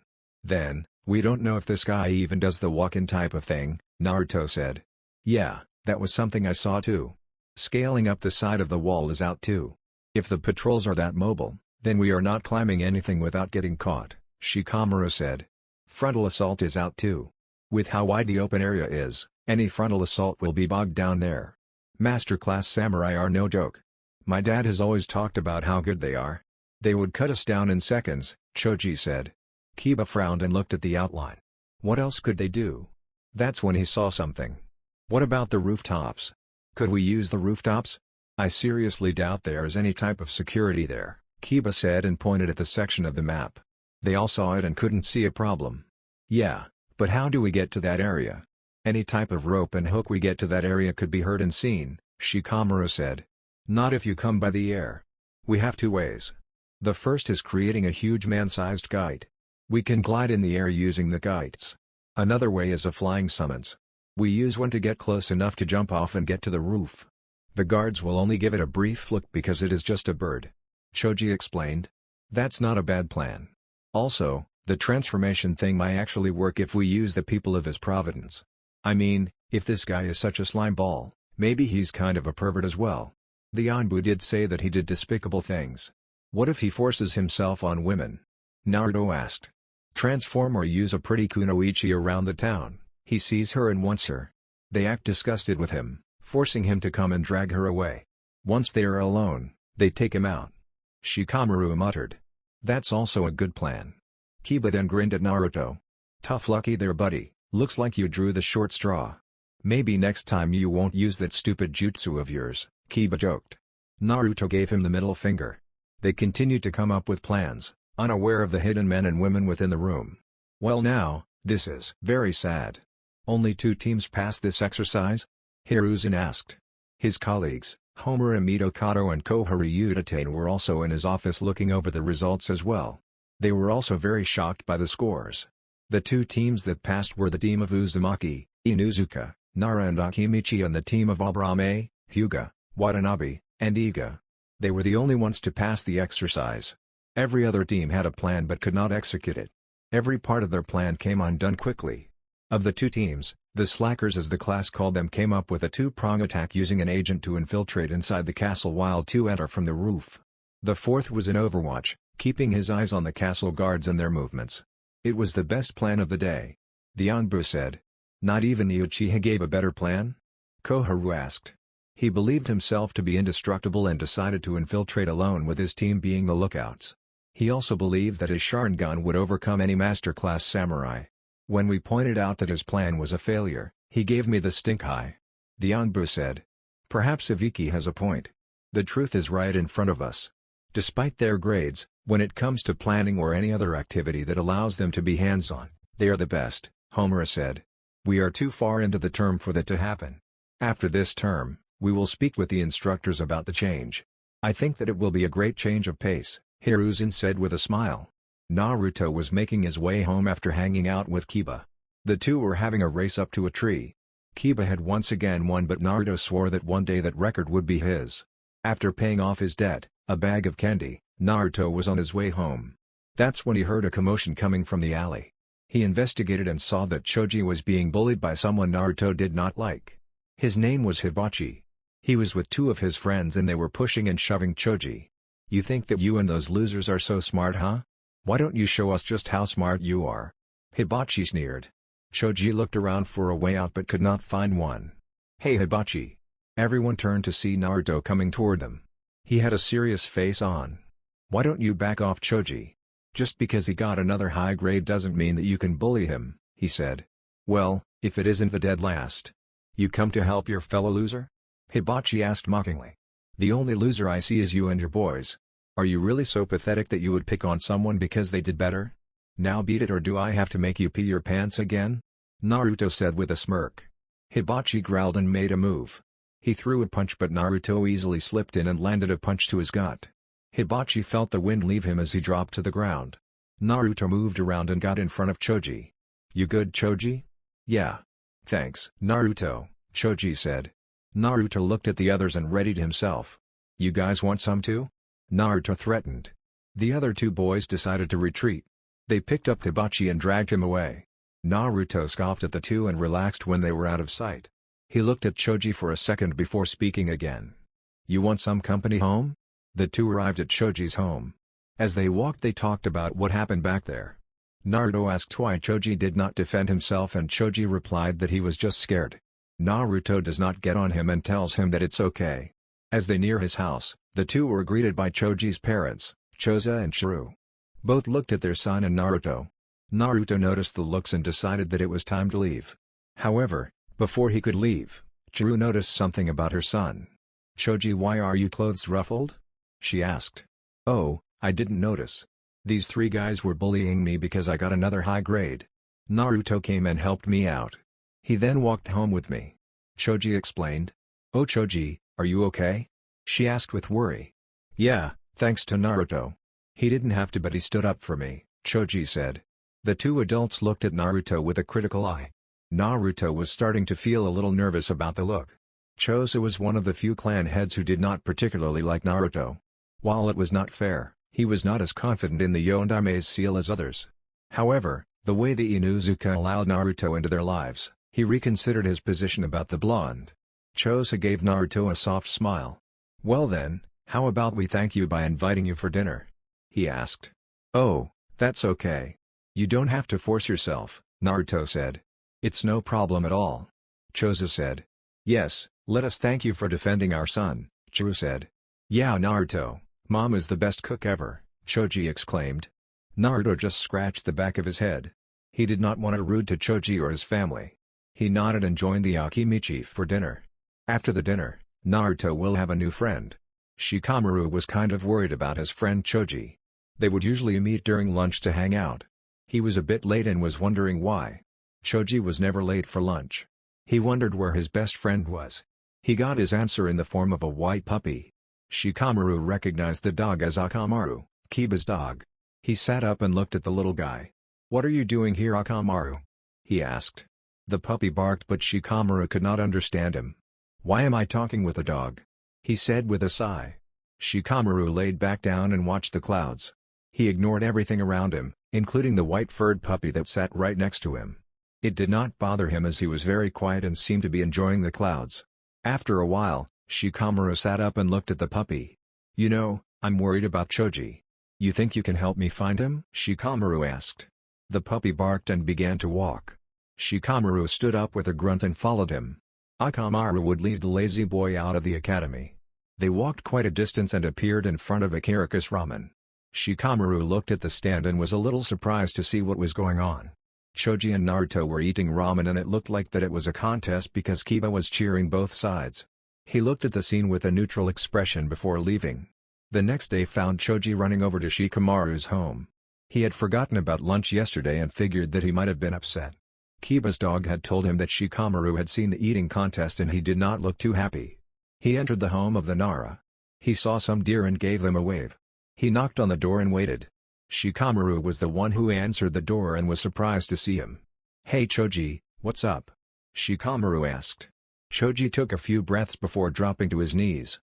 Then, we don't know if this guy even does the walk-in type of thing, Naruto said. Yeah, that was something I saw too. Scaling up the side of the wall is out too. If the patrols are that mobile, then we are not climbing anything without getting caught, Shikamaru said. Frontal assault is out too. With how wide the open area is, any frontal assault will be bogged down there. Masterclass samurai are no joke. My dad has always talked about how good they are. They would cut us down in seconds, Choji said. Kiba frowned and looked at the outline. What else could they do? That's when he saw something. What about the rooftops? Could we use the rooftops? I seriously doubt there is any type of security there, Kiba said and pointed at the section of the map. They all saw it and couldn't see a problem. Yeah, but how do we get to that area? Any type of rope and hook we get to that area could be heard and seen, Shikamaru said. Not if you come by the air. We have two ways. The first is creating a huge man-sized kite. We can glide in the air using the kites. Another way is a flying summons. We use one to get close enough to jump off and get to the roof. The guards will only give it a brief look because it is just a bird. Choji explained. That's not a bad plan. Also, the transformation thing might actually work if we use the people of his providence. I mean, if this guy is such a slime ball, maybe he's kind of a pervert as well. The Anbu did say that he did despicable things. What if he forces himself on women? Naruto asked. Transform or use a pretty kunoichi around the town. He sees her and wants her. They act disgusted with him, forcing him to come and drag her away. Once they are alone, they take him out. Shikamaru muttered. That's also a good plan. Kiba then grinned at Naruto. Tough lucky there, buddy, looks like you drew the short straw. Maybe next time you won't use that stupid jutsu of yours, Kiba joked. Naruto gave him the middle finger. They continued to come up with plans, unaware of the hidden men and women within the room. Well now, this is very sad. Only 2 teams passed this exercise? Hiruzen asked. His colleagues, Homer Kato and Koharu Utate were also in his office looking over the results as well. They were also very shocked by the scores. The 2 teams that passed were the team of Uzumaki, Inuzuka, Nara and Akimichi and the team of Abrame, Hyuga, Watanabe, and Iga. They were the only ones to pass the exercise. Every other team had a plan but could not execute it. Every part of their plan came undone quickly. Of the 2 teams, the slackers as the class called them came up with a 2-prong attack using an agent to infiltrate inside the castle while 2 enter from the roof. The 4th was an overwatch, keeping his eyes on the castle guards and their movements. It was the best plan of the day. The Anbu said. Not even the Uchiha gave a better plan? Koharu asked. He believed himself to be indestructible and decided to infiltrate alone with his team being the lookouts. He also believed that his Sharingan would overcome any master-class samurai. When we pointed out that his plan was a failure, he gave me the stink eye. The Anbu said. Perhaps Iviki has a point. The truth is right in front of us. Despite their grades, when it comes to planning or any other activity that allows them to be hands-on, they are the best, Homura said. We are too far into the term for that to happen. After this term, we will speak with the instructors about the change. I think that it will be a great change of pace, Hiruzen said with a smile. Naruto was making his way home after hanging out with Kiba. The 2 were having a race up to a tree. Kiba had once again won, but Naruto swore that one day that record would be his. After paying off his debt, a bag of candy, Naruto was on his way home. That's when he heard a commotion coming from the alley. He investigated and saw that Choji was being bullied by someone Naruto did not like. His name was Hibachi. He was with 2 of his friends and they were pushing and shoving Choji. You think that you and those losers are so smart, huh? Why don't you show us just how smart you are? Hibachi sneered. Choji looked around for a way out but could not find one. Hey Hibachi! Everyone turned to see Naruto coming toward them. He had a serious face on. Why don't you back off, Choji? Just because he got another high grade doesn't mean that you can bully him, he said. Well, if it isn't the dead last. You come to help your fellow loser? Hibachi asked mockingly. The only loser I see is you and your boys. Are you really so pathetic that you would pick on someone because they did better? Now beat it, or do I have to make you pee your pants again? Naruto said with a smirk. Hibachi growled and made a move. He threw a punch but Naruto easily slipped in and landed a punch to his gut. Hibachi felt the wind leave him as he dropped to the ground. Naruto moved around and got in front of Choji. You good, Choji? Yeah. Thanks, Naruto, Choji said. Naruto looked at the others and readied himself. You guys want some too? Naruto threatened. The other two boys decided to retreat. They picked up Hibachi and dragged him away. Naruto scoffed at the two and relaxed when they were out of sight. He looked at Choji for a second before speaking again. You want some company home? The two arrived at Choji's home. As they walked they talked about what happened back there. Naruto asked why Choji did not defend himself and Choji replied that he was just scared. Naruto does not get on him and tells him that it's okay. As they near his house, the two were greeted by Choji's parents, Choza and Churu. Both looked at their son and Naruto. Naruto noticed the looks and decided that it was time to leave. However, before he could leave, Churu noticed something about her son. Choji, why are your clothes ruffled? She asked. Oh, I didn't notice. These three guys were bullying me because I got another high grade. Naruto came and helped me out. He then walked home with me. Choji explained. Oh Choji, are you okay? She asked with worry. Yeah, thanks to Naruto. He didn't have to but he stood up for me, Choji said. The two adults looked at Naruto with a critical eye. Naruto was starting to feel a little nervous about the look. Choza was one of the few clan heads who did not particularly like Naruto. While it was not fair, he was not as confident in the Yondame's seal as others. However, the way the Inuzuka allowed Naruto into their lives, he reconsidered his position about the blonde. Choza gave Naruto a soft smile. Well then, how about we thank you by inviting you for dinner? He asked. Oh, that's okay. You don't have to force yourself, Naruto said. It's no problem at all. Choza said. Yes, let us thank you for defending our son, Churu said. Yeah Naruto, Mom is the best cook ever, Choji exclaimed. Naruto just scratched the back of his head. He did not want to rude to Choji or his family. He nodded and joined the Akimi chief for dinner. After the dinner, Naruto will have a new friend. Shikamaru was kind of worried about his friend Choji. They would usually meet during lunch to hang out. He was a bit late and was wondering why. Choji was never late for lunch. He wondered where his best friend was. He got his answer in the form of a white puppy. Shikamaru recognized the dog as Akamaru, Kiba's dog. He sat up and looked at the little guy. What are you doing here Akamaru? He asked. The puppy barked but Shikamaru could not understand him. Why am I talking with a dog? He said with a sigh. Shikamaru laid back down and watched the clouds. He ignored everything around him, including the white-furred puppy that sat right next to him. It did not bother him as he was very quiet and seemed to be enjoying the clouds. After a while, Shikamaru sat up and looked at the puppy. You know, I'm worried about Choji. You think you can help me find him? Shikamaru asked. The puppy barked and began to walk. Shikamaru stood up with a grunt and followed him. Akamaru would lead the lazy boy out of the academy. They walked quite a distance and appeared in front of a Karakas ramen. Shikamaru looked at the stand and was a little surprised to see what was going on. Choji and Naruto were eating ramen and it looked like that it was a contest because Kiba was cheering both sides. He looked at the scene with a neutral expression before leaving. The next day found Choji running over to Shikamaru's home. He had forgotten about lunch yesterday and figured that he might have been upset. Kiba's dog had told him that Shikamaru had seen the eating contest and he did not look too happy. He entered the home of the Nara. He saw some deer and gave them a wave. He knocked on the door and waited. Shikamaru was the one who answered the door and was surprised to see him. Hey Choji, what's up? Shikamaru asked. Choji took a few breaths before dropping to his knees.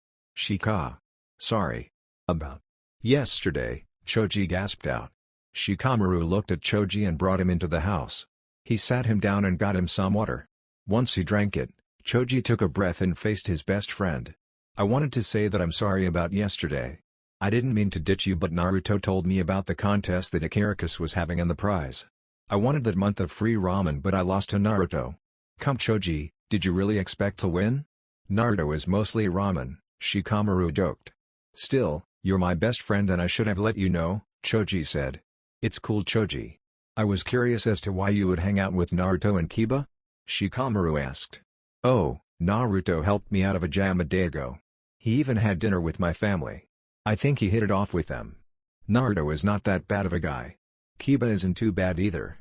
Sorry. About yesterday, Choji gasped out. Shikamaru looked at Choji and brought him into the house. He sat him down and got him some water. Once he drank it, Choji took a breath and faced his best friend. I wanted to say that I'm sorry about yesterday. I didn't mean to ditch you but Naruto told me about the contest that Ikarakus was having and the prize. I wanted that month of free ramen but I lost to Naruto. Come Choji, did you really expect to win? Naruto is mostly ramen, Shikamaru joked. Still, you're my best friend and I should have let you know, Choji said. It's cool Choji. I was curious as to why you would hang out with Naruto and Kiba? Shikamaru asked. Oh, Naruto helped me out of a jam a day ago. He even had dinner with my family. I think he hit it off with them. Naruto is not that bad of a guy. Kiba isn't too bad either.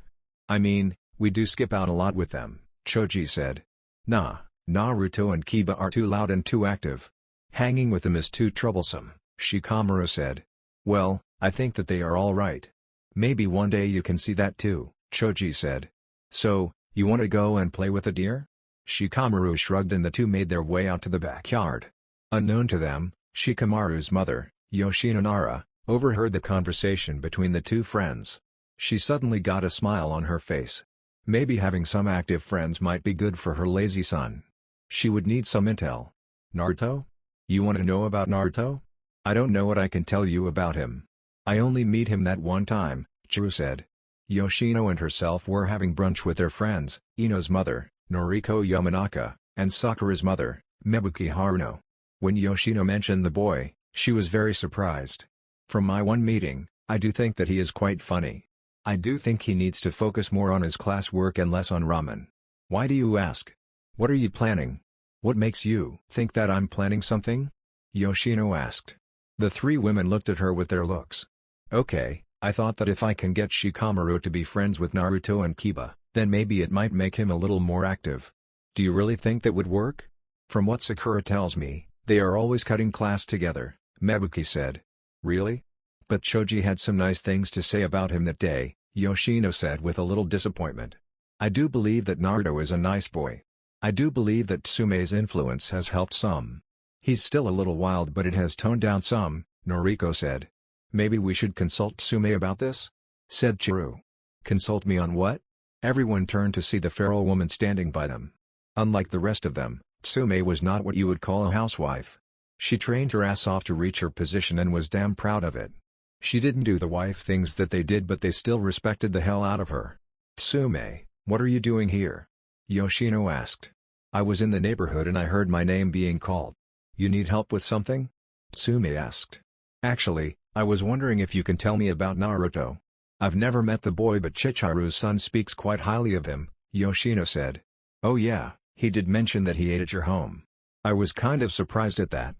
I mean, we do skip out a lot with them, Choji said. Nah, Naruto and Kiba are too loud and too active. Hanging with them is too troublesome, Shikamaru said. Well, I think that they are all right. Maybe one day you can see that too, Choji said. So, You want to go and play with the deer? Shikamaru shrugged and the two made their way out to the backyard. Unknown to them, Shikamaru's mother, Yoshinonara, overheard the conversation between the two friends. She suddenly got a smile on her face. Maybe having some active friends might be good for her lazy son. She would need some intel. Naruto? You want to know about Naruto? I don't know what I can tell you about him. I only meet him that one time, Churu said. Yoshino and herself were having brunch with their friends, Ino's mother, Noriko Yamanaka, and Sakura's mother, Mebuki Haruno. When Yoshino mentioned the boy, she was very surprised. From my one meeting, I do think that he is quite funny. I do think he needs to focus more on his classwork and less on ramen. Why do you ask? What are you planning? What makes you think that I'm planning something? Yoshino asked. The three women looked at her with their looks. Okay, I thought that if I can get Shikamaru to be friends with Naruto and Kiba, then maybe it might make him a little more active. Do you really think that would work? From what Sakura tells me, they are always cutting class together, Mebuki said. Really? But Choji had some nice things to say about him that day, Yoshino said with a little disappointment. I do believe that Naruto is a nice boy. I do believe that Tsume's influence has helped some. He's still a little wild but it has toned down some, Noriko said. Maybe we should consult Tsume about this? Said Churu. Consult me on what? Everyone turned to see the feral woman standing by them. Unlike the rest of them, Tsume was not what you would call a housewife. She trained her ass off to reach her position and was damn proud of it. She didn't do the wife things that they did but they still respected the hell out of her. Tsume, what are you doing here? Yoshino asked. I was in the neighborhood and I heard my name being called. You need help with something? Tsume asked. Actually, I was wondering if you can tell me about Naruto. I've never met the boy but Chichiru's son speaks quite highly of him, Yoshino said. Oh yeah, he did mention that he ate at your home. I was kind of surprised at that.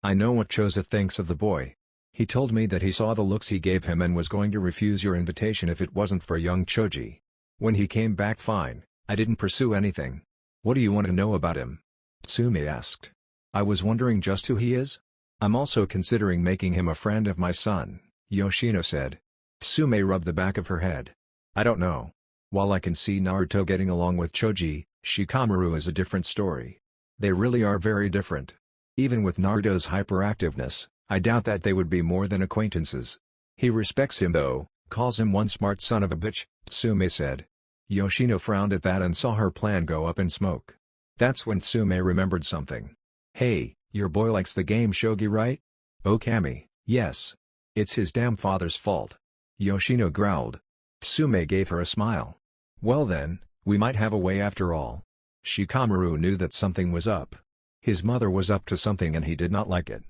I know what Choza thinks of the boy. He told me that he saw the looks he gave him and was going to refuse your invitation if it wasn't for young Choji. When he came back fine, I didn't pursue anything. What do you want to know about him? Tsume asked. I was wondering just who he is? I'm also considering making him a friend of my son, Yoshino said. Tsume rubbed the back of her head. I don't know. While I can see Naruto getting along with Choji, Shikamaru is a different story. They really are very different. Even with Naruto's hyperactiveness, I doubt that they would be more than acquaintances. He respects him though, calls him one smart son of a bitch, Tsume said. Yoshino frowned at that and saw her plan go up in smoke. That's when Tsume remembered something. Hey, your boy likes the game shogi right? Okami, yes. It's his damn father's fault. Yoshino growled. Tsume gave her a smile. Well then, we might have a way after all. Shikamaru knew that something was up. His mother was up to something and he did not like it.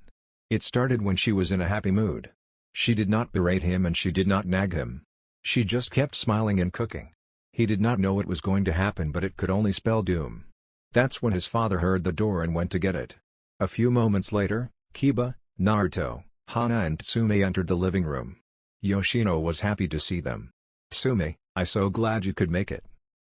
It started when she was in a happy mood. She did not berate him and she did not nag him. She just kept smiling and cooking. He did not know what was going to happen but it could only spell doom. That's when his father heard the door and went to get it. A few moments later, Kiba, Naruto, Hana and Tsume entered the living room. Yoshino was happy to see them. Tsume, I'm so glad you could make it.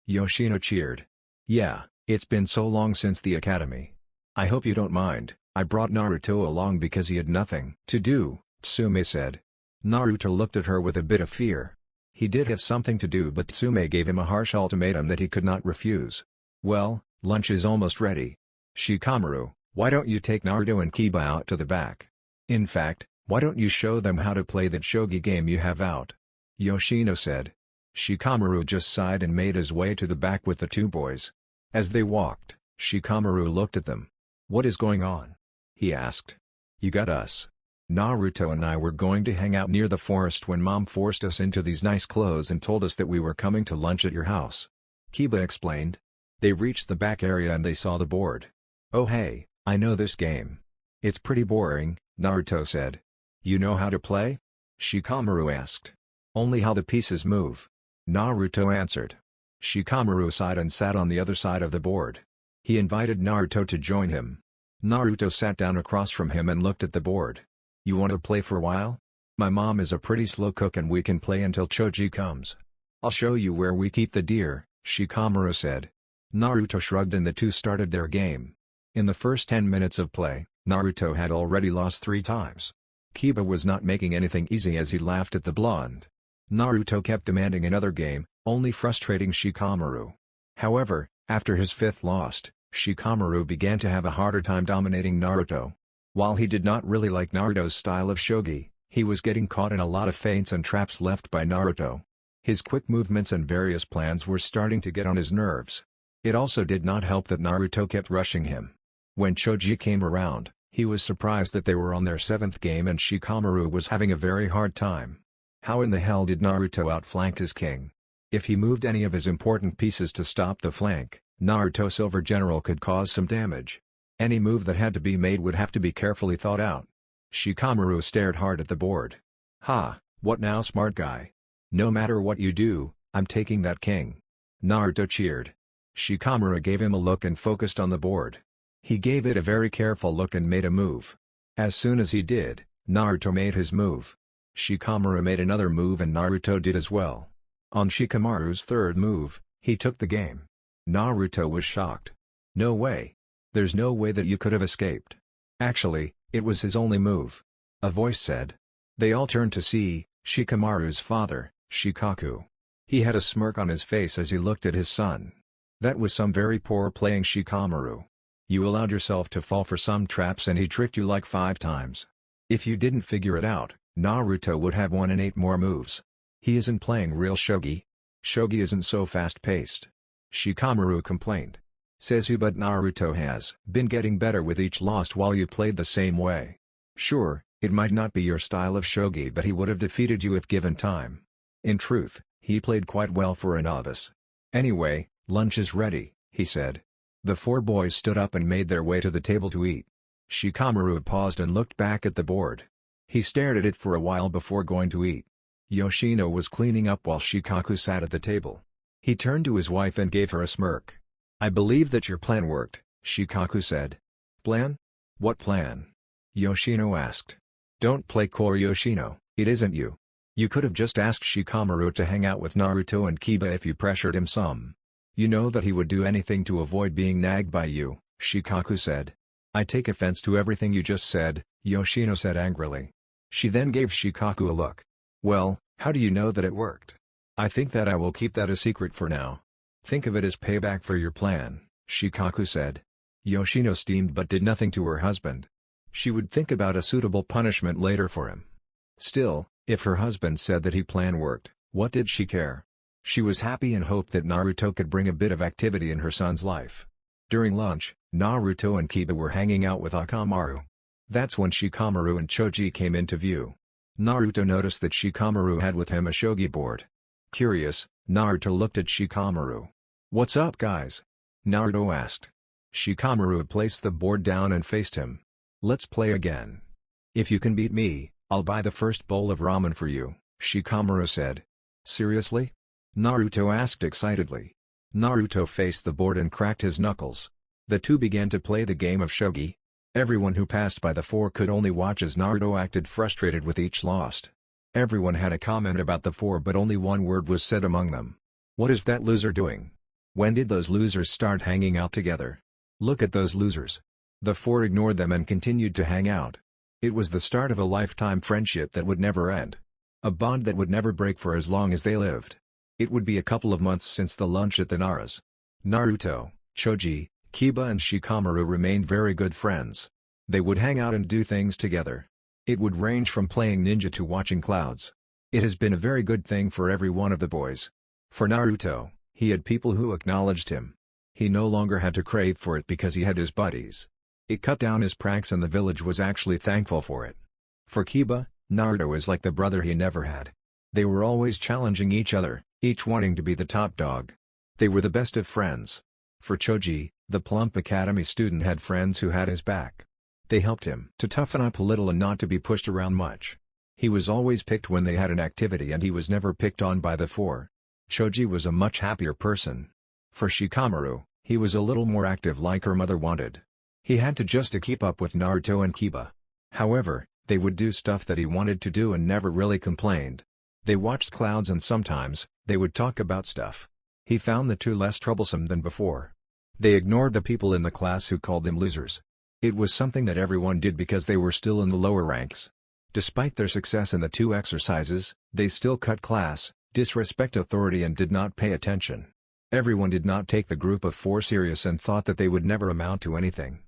Yoshino cheered. Yeah, it's been so long since the academy. I hope you don't mind, I brought Naruto along because he had nothing to do, Tsume said. Naruto looked at her with a bit of fear. He did have something to do but Tsume gave him a harsh ultimatum that he could not refuse. Well, lunch is almost ready. Shikamaru, why don't you take Naruto and Kiba out to the back? In fact, why don't you show them how to play that shogi game you have out? Yoshino said. Shikamaru just sighed and made his way to the back with the two boys. As they walked, Shikamaru looked at them. What is going on? He asked. You got us. Naruto and I were going to hang out near the forest when Mom forced us into these nice clothes and told us that we were coming to lunch at your house. Kiba explained. They reached the back area and they saw the board. Oh hey, I know this game. It's pretty boring, Naruto said. You know how to play? Shikamaru asked. Only how the pieces move. Naruto answered. Shikamaru sighed and sat on the other side of the board. He invited Naruto to join him. Naruto sat down across from him and looked at the board. You want to play for a while? My mom is a pretty slow cook and we can play until Choji comes. I'll show you where we keep the deer, Shikamaru said. Naruto shrugged and the two started their game. In the first 10 minutes of play, Naruto had already lost 3 times. Kiba was not making anything easy as he laughed at the blonde. Naruto kept demanding another game, only frustrating Shikamaru. However, after his fifth loss, Shikamaru began to have a harder time dominating Naruto. While he did not really like Naruto's style of shogi, he was getting caught in a lot of feints and traps left by Naruto. His quick movements and various plans were starting to get on his nerves. It also did not help that Naruto kept rushing him. When Choji came around, he was surprised that they were on their seventh game and Shikamaru was having a very hard time. How in the hell did Naruto outflank his king? If he moved any of his important pieces to stop the flank, Naruto Silver General could cause some damage. Any move that had to be made would have to be carefully thought out. Shikamaru stared hard at the board. "Ha, what now, smart guy? No matter what you do, I'm taking that king." Naruto cheered. Shikamaru gave him a look and focused on the board. He gave it a very careful look and made a move. As soon as he did, Naruto made his move. Shikamaru made another move and Naruto did as well. On Shikamaru's third move, he took the game. Naruto was shocked. "No way. There's no way that you could have escaped." Actually, it was his only move. A voice said. They all turned to see Shikamaru's father, Shikaku. He had a smirk on his face as he looked at his son. That was some very poor playing, Shikamaru. You allowed yourself to fall for some traps and he tricked you like 5 times. If you didn't figure it out, Naruto would have won in 8 more moves. He isn't playing real shogi. Shogi isn't so fast-paced. Shikamaru complained. Says you, but Naruto has been getting better with each loss while you played the same way. Sure, it might not be your style of shogi, but he would have defeated you if given time. In truth, he played quite well for a novice. Anyway, lunch is ready, he said. The 4 boys stood up and made their way to the table to eat. Shikamaru paused and looked back at the board. He stared at it for a while before going to eat. Yoshino was cleaning up while Shikaku sat at the table. He turned to his wife and gave her a smirk. "I believe that your plan worked," Shikaku said. "Plan? What plan?" Yoshino asked. "Don't play core, Yoshino, it isn't you. You could have just asked Shikamaru to hang out with Naruto and Kiba if you pressured him some. You know that he would do anything to avoid being nagged by you," Shikaku said. "I take offense to everything you just said," Yoshino said angrily. She then gave Shikaku a look. "Well, how do you know that it worked?" "I think that I will keep that a secret for now. Think of it as payback for your plan," Shikaku said. Yoshino steamed but did nothing to her husband. She would think about a suitable punishment later for him. Still, if her husband said that his plan worked, what did she care? She was happy and hoped that Naruto could bring a bit of activity in her son's life. During lunch, Naruto and Kiba were hanging out with Akamaru. That's when Shikamaru and Choji came into view. Naruto noticed that Shikamaru had with him a shogi board. Curious, Naruto looked at Shikamaru. "What's up, guys?" Naruto asked. Shikamaru placed the board down and faced him. "Let's play again. If you can beat me, I'll buy the first bowl of ramen for you," Shikamaru said. "Seriously?" Naruto asked excitedly. Naruto faced the board and cracked his knuckles. The two began to play the game of shogi. Everyone who passed by the 4 could only watch as Naruto acted frustrated with each loss. Everyone had a comment about the 4, but only one word was said among them. "What is that loser doing? When did those losers start hanging out together? Look at those losers." The 4 ignored them and continued to hang out. It was the start of a lifetime friendship that would never end. A bond that would never break for as long as they lived. It would be a couple of months since the lunch at the Nara's. Naruto, Choji, Kiba and Shikamaru remained very good friends. They would hang out and do things together. It would range from playing ninja to watching clouds. It has been a very good thing for every one of the boys. For Naruto, he had people who acknowledged him. He no longer had to crave for it because he had his buddies. It cut down his pranks and the village was actually thankful for it. For Kiba, Naruto is like the brother he never had. They were always challenging each other, each wanting to be the top dog. They were the best of friends. For Choji, the plump academy student had friends who had his back. They helped him to toughen up a little and not to be pushed around much. He was always picked when they had an activity and he was never picked on by the 4. Choji was a much happier person. For Shikamaru, he was a little more active like her mother wanted. He had to just to keep up with Naruto and Kiba. However, they would do stuff that he wanted to do and never really complained. They watched clouds and sometimes, they would talk about stuff. He found the 2 less troublesome than before. They ignored the people in the class who called them losers. It was something that everyone did because they were still in the lower ranks. Despite their success in the 2 exercises, they still cut class, disrespect authority and did not pay attention. Everyone did not take the group of four serious and thought that they would never amount to anything.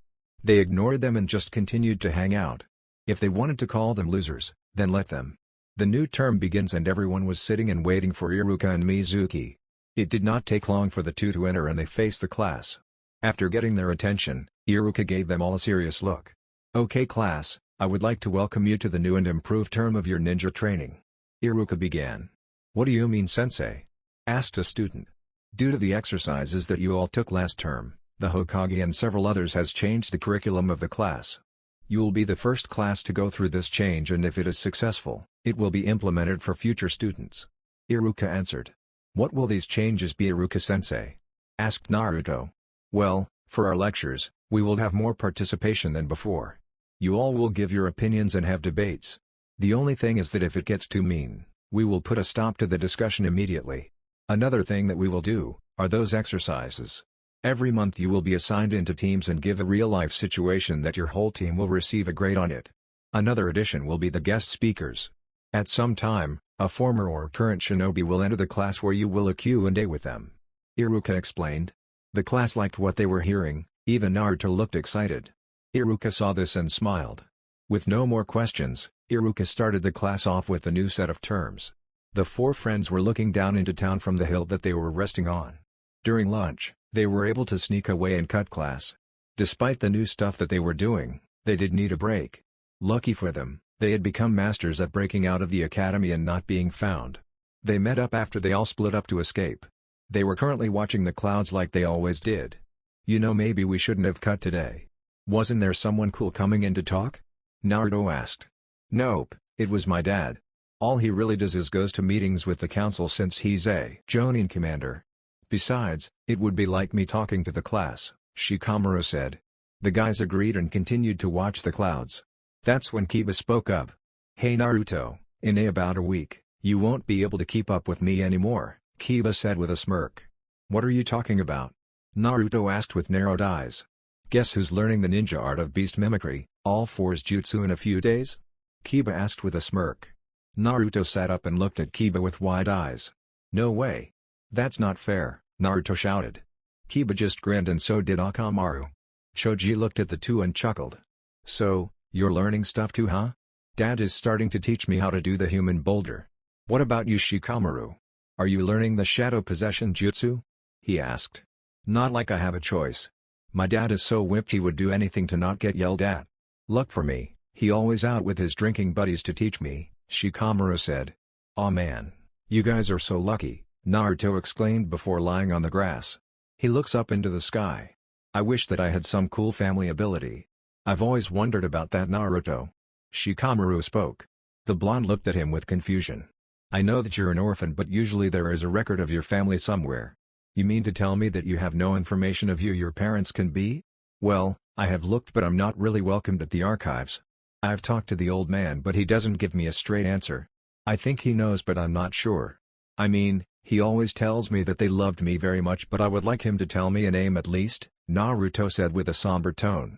They ignored them and just continued to hang out. If they wanted to call them losers, then let them. The new term begins and everyone was sitting and waiting for Iruka and Mizuki. It did not take long for the two to enter and they faced the class. After getting their attention, Iruka gave them all a serious look. "Okay class, I would like to welcome you to the new and improved term of your ninja training." Iruka began. "What do you mean sensei?" asked a student. "Due to the exercises that you all took last term, the Hokage and several others has changed the curriculum of the class. You will be the first class to go through this change and if it is successful, it will be implemented for future students." Iruka answered. "What will these changes be, Iruka-sensei?" asked Naruto. "Well, for our lectures, we will have more participation than before. You all will give your opinions and have debates. The only thing is that if it gets too mean, we will put a stop to the discussion immediately. Another thing that we will do, are those exercises. Every month you will be assigned into teams and give a real-life situation that your whole team will receive a grade on it. Another addition will be the guest speakers. At some time, a former or current shinobi will enter the class where you will a Q&A with them." Iruka explained. The class liked what they were hearing, even Naruto looked excited. Iruka saw this and smiled. With no more questions, Iruka started the class off with the new set of terms. The four friends were looking down into town from the hill that they were resting on. During lunch, they were able to sneak away and cut class. Despite the new stuff that they were doing, they did need a break. Lucky for them, they had become masters at breaking out of the academy and not being found. They met up after they all split up to escape. They were currently watching the clouds like they always did. "You know, maybe we shouldn't have cut today. Wasn't there someone cool coming in to talk?" Naruto asked. "Nope, it was my dad. All he really does is goes to meetings with the council since he's a Jonin commander. Besides, it would be like me talking to the class," Shikamaru said. The guys agreed and continued to watch the clouds. That's when Kiba spoke up. "Hey Naruto, in about a week, you won't be able to keep up with me anymore," Kiba said with a smirk. "What are you talking about?" Naruto asked with narrowed eyes. "Guess who's learning the ninja art of beast mimicry, all fours jutsu in a few days?" Kiba asked with a smirk. Naruto sat up and looked at Kiba with wide eyes. "No way. That's not fair," Naruto shouted. Kiba just grinned and so did Akamaru. Choji looked at the two and chuckled. "So, you're learning stuff too, huh? Dad is starting to teach me how to do the human boulder. What about you, Shikamaru? Are you learning the shadow possession jutsu?" he asked. "Not like I have a choice. My dad is so whipped he would do anything to not get yelled at. Luck for me, he always out with his drinking buddies to teach me," Shikamaru said. "Aw man, you guys are so lucky," Naruto exclaimed before lying on the grass. He looks up into the sky. "I wish that I had some cool family ability. I've always wondered about that, Naruto." Shikamaru spoke. The blonde looked at him with confusion. "I know that you're an orphan, but usually there is a record of your family somewhere. You mean to tell me that you have no information of who your parents can be?" "Well, I have looked but I'm not really welcomed at the archives. I've talked to the old man but he doesn't give me a straight answer. I think he knows but I'm not sure. I mean, he always tells me that they loved me very much but I would like him to tell me a name at least," Naruto said with a somber tone.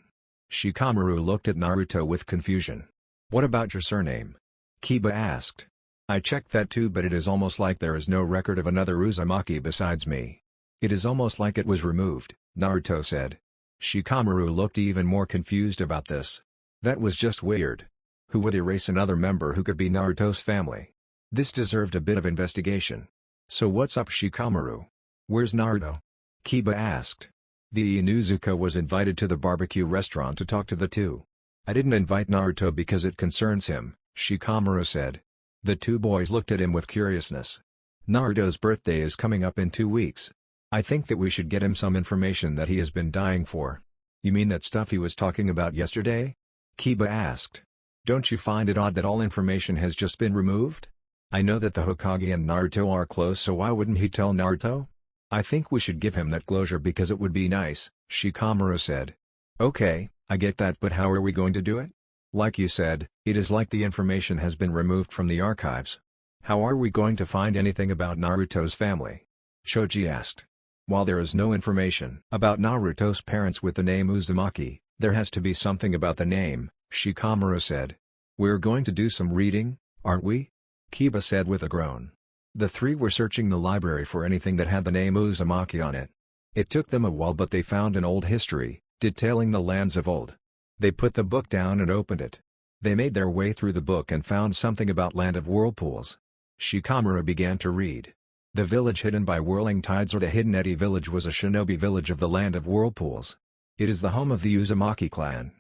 Shikamaru looked at Naruto with confusion. "What about your surname?" Kiba asked. "I checked that too but it is almost like there is no record of another Uzumaki besides me. It is almost like it was removed," Naruto said. Shikamaru looked even more confused about this. That was just weird. Who would erase another member who could be Naruto's family? This deserved a bit of investigation. "So what's up, Shikamaru? Where's Naruto?" Kiba asked. The Inuzuka was invited to the barbecue restaurant to talk to the two. "I didn't invite Naruto because it concerns him," Shikamaru said. The two boys looked at him with curiousness. "Naruto's birthday is coming up in 2 weeks. I think that we should get him some information that he has been dying for." "You mean that stuff he was talking about yesterday?" Kiba asked. "Don't you find it odd that all information has just been removed? I know that the Hokage and Naruto are close, so why wouldn't he tell Naruto? I think we should give him that closure because it would be nice," Shikamaru said. "Okay, I get that, but how are we going to do it? Like you said, it is like the information has been removed from the archives. How are we going to find anything about Naruto's family?" Choji asked. "While there is no information about Naruto's parents with the name Uzumaki, there has to be something about the name," Shikamaru said. "We're going to do some reading, aren't we?" Kiba said with a groan. The three were searching the library for anything that had the name Uzumaki on it. It took them a while, but they found an old history, detailing the lands of old. They put the book down and opened it. They made their way through the book and found something about Land of Whirlpools. Shikamaru began to read. The village hidden by whirling tides, or the Hidden Eddy village, was a shinobi village of the Land of Whirlpools. It is the home of the Uzumaki clan.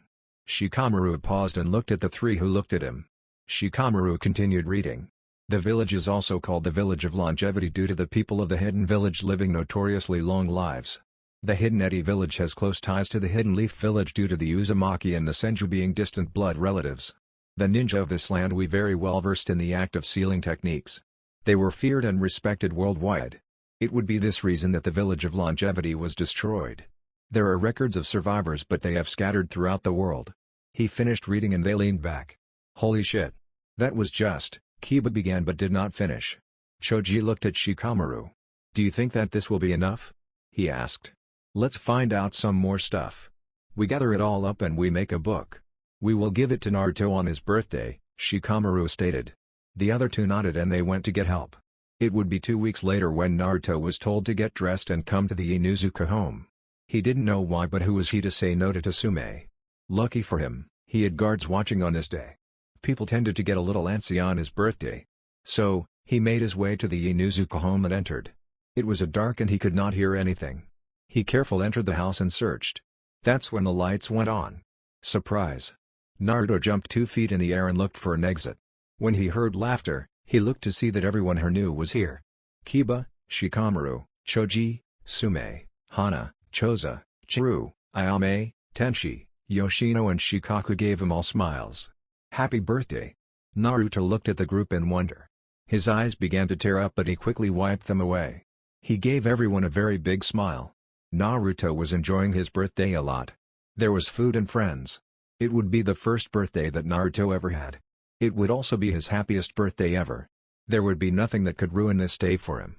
Shikamaru paused and looked at the three, who looked at him. Shikamaru continued reading. The village is also called the Village of Longevity due to the people of the hidden village living notoriously long lives. The Hidden Eddy village has close ties to the Hidden Leaf village due to the Uzumaki and the Senju being distant blood relatives. The ninja of this land were very well versed in the act of sealing techniques. They were feared and respected worldwide. It would be this reason that the Village of Longevity was destroyed. There are records of survivors, but they have scattered throughout the world. He finished reading and they leaned back. Holy shit. That was just, Kiba began but did not finish. Choji looked at Shikamaru. Do you think that this will be enough? He asked. Let's find out some more stuff. We gather it all up and we make a book. We will give it to Naruto on his birthday, Shikamaru stated. The other two nodded and they went to get help. It would be 2 weeks later when Naruto was told to get dressed and come to the Inuzuka home. He didn't know why, but who was he to say no to Tsume? Lucky for him, he had guards watching on this day. People tended to get a little antsy on his birthday. So, he made his way to the Inuzuka home and entered. It was dark and he could not hear anything. He carefully entered the house and searched. That's when the lights went on. Surprise! Naruto jumped 2 feet in the air and looked for an exit. When he heard laughter, he looked to see that everyone he knew was here. Kiba, Shikamaru, Choji, Tsume, Hana, Choza, Chihiro, Ayame, Tenchi, Yoshino and Shikaku gave him all smiles. Happy birthday! Naruto looked at the group in wonder. His eyes began to tear up, but he quickly wiped them away. He gave everyone a very big smile. Naruto was enjoying his birthday a lot. There was food and friends. It would be the first birthday that Naruto ever had. It would also be his happiest birthday ever. There would be nothing that could ruin this day for him.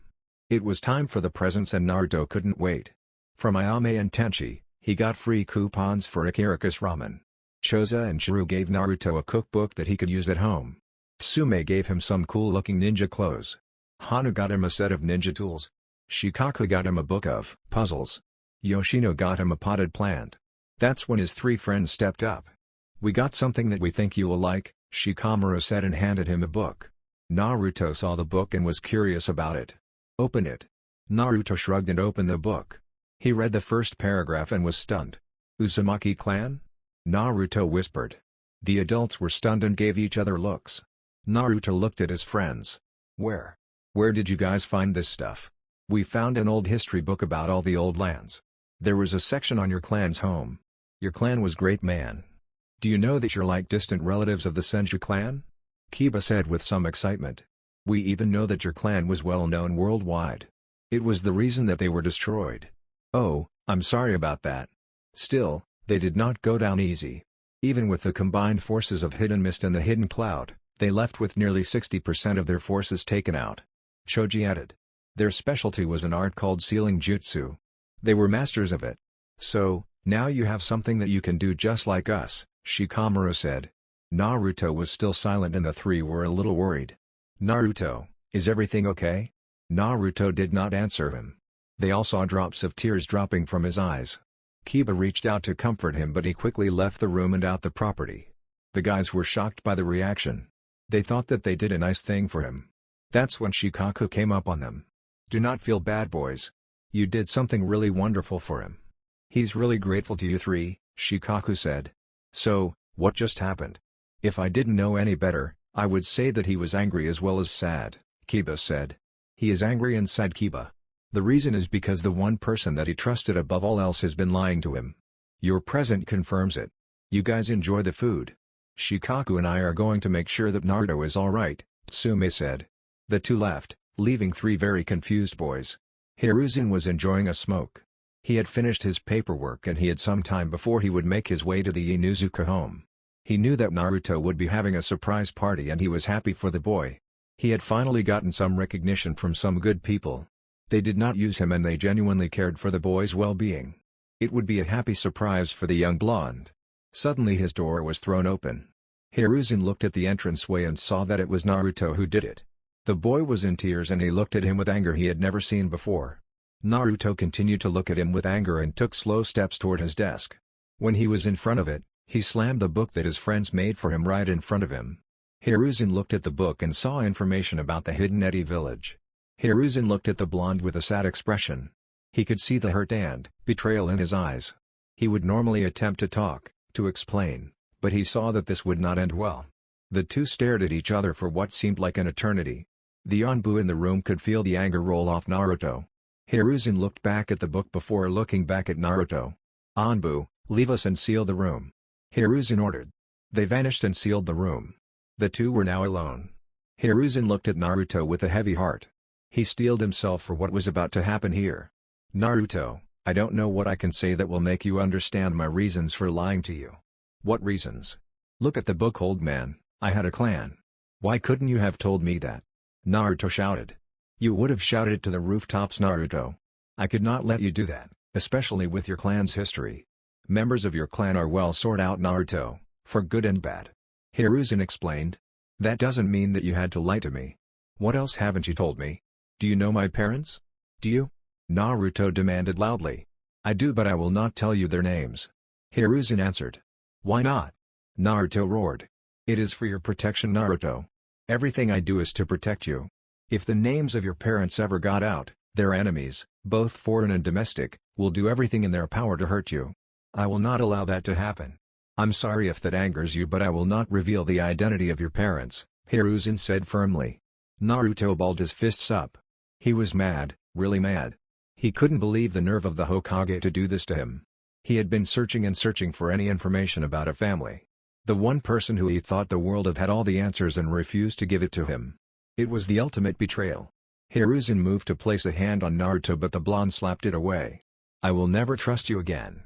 It was time for the presents and Naruto couldn't wait. From Ayame and Tenchi, he got free coupons for Ikirakus ramen. Choza and Chihiro gave Naruto a cookbook that he could use at home. Tsume gave him some cool-looking ninja clothes. Hana got him a set of ninja tools. Shikaku got him a book of puzzles. Yoshino got him a potted plant. That's when his 3 friends stepped up. We got something that we think you will like, Shikamaru said and handed him a book. Naruto saw the book and was curious about it. Open it. Naruto shrugged and opened the book. He read the first paragraph and was stunned. Uzumaki clan? Naruto whispered. The adults were stunned and gave each other looks. Naruto looked at his friends. Where did you guys find this stuff? We found an old history book about all the old lands. There was a section on your clan's home. Your clan was great, man. Do you know that you're like distant relatives of the Senju clan? Kiba said with some excitement. We even know that your clan was well known worldwide. It was the reason that they were destroyed. Oh, I'm sorry about that. Still, they did not go down easy. Even with the combined forces of Hidden Mist and the Hidden Cloud, they left with nearly 60% of their forces taken out. Choji added. Their specialty was an art called sealing jutsu. They were masters of it. So, now you have something that you can do just like us, Shikamaru said. Naruto was still silent and the 3 were a little worried. Naruto, is everything okay? Naruto did not answer him. They all saw drops of tears dropping from his eyes. Kiba reached out to comfort him, but he quickly left the room and out the property. The guys were shocked by the reaction. They thought that they did a nice thing for him. That's when Shikaku came up on them. Do not feel bad, boys. You did something really wonderful for him. He's really grateful to you 3, Shikaku said. So, what just happened? If I didn't know any better, I would say that he was angry as well as sad, Kiba said. He is angry and sad, Kiba. The reason is because the one person that he trusted above all else has been lying to him. Your present confirms it. You guys enjoy the food. Shikaku and I are going to make sure that Naruto is alright, Tsume said. The 2 left, leaving 3 very confused boys. Hiruzen was enjoying a smoke. He had finished his paperwork and he had some time before he would make his way to the Inuzuka home. He knew that Naruto would be having a surprise party and he was happy for the boy. He had finally gotten some recognition from some good people. They did not use him and they genuinely cared for the boy's well-being. It would be a happy surprise for the young blonde. Suddenly his door was thrown open. Hiruzen looked at the entranceway and saw that it was Naruto who did it. The boy was in tears and he looked at him with anger he had never seen before. Naruto continued to look at him with anger and took slow steps toward his desk. When he was in front of it, he slammed the book that his friends made for him right in front of him. Hiruzen looked at the book and saw information about the hidden Eti village. Hiruzen looked at the blonde with a sad expression. He could see the hurt and betrayal in his eyes. He would normally attempt to talk, to explain, but he saw that this would not end well. The two stared at each other for what seemed like an eternity. The Anbu in the room could feel the anger roll off Naruto. Hiruzen looked back at the book before looking back at Naruto. "Anbu, leave us and seal the room," Hiruzen ordered. They vanished and sealed the room. The two were now alone. Hiruzen looked at Naruto with a heavy heart. He steeled himself for what was about to happen here. "Naruto, I don't know what I can say that will make you understand my reasons for lying to you." "What reasons?" "Look at the book, old man. I had a clan. Why couldn't you have told me that?" Naruto shouted. "You would have shouted it to the rooftops, Naruto. I could not let you do that, especially with your clan's history. Members of your clan are well sorted out, Naruto, for good and bad," Hiruzen explained. "That doesn't mean that you had to lie to me. What else haven't you told me? Do you know my parents? Do you?" Naruto demanded loudly. "I do, but I will not tell you their names," Hiruzen answered. "Why not?" Naruto roared. "It is for your protection, Naruto. Everything I do is to protect you. If the names of your parents ever got out, their enemies, both foreign and domestic, will do everything in their power to hurt you. I will not allow that to happen. I'm sorry if that angers you, but I will not reveal the identity of your parents," Hiruzen said firmly. Naruto balled his fists up. He was mad, really mad. He couldn't believe the nerve of the Hokage to do this to him. He had been searching and searching for any information about a family. The one person who he thought the world of had all the answers and refused to give it to him. It was the ultimate betrayal. Hiruzen moved to place a hand on Naruto, but the blonde slapped it away. "I will never trust you again.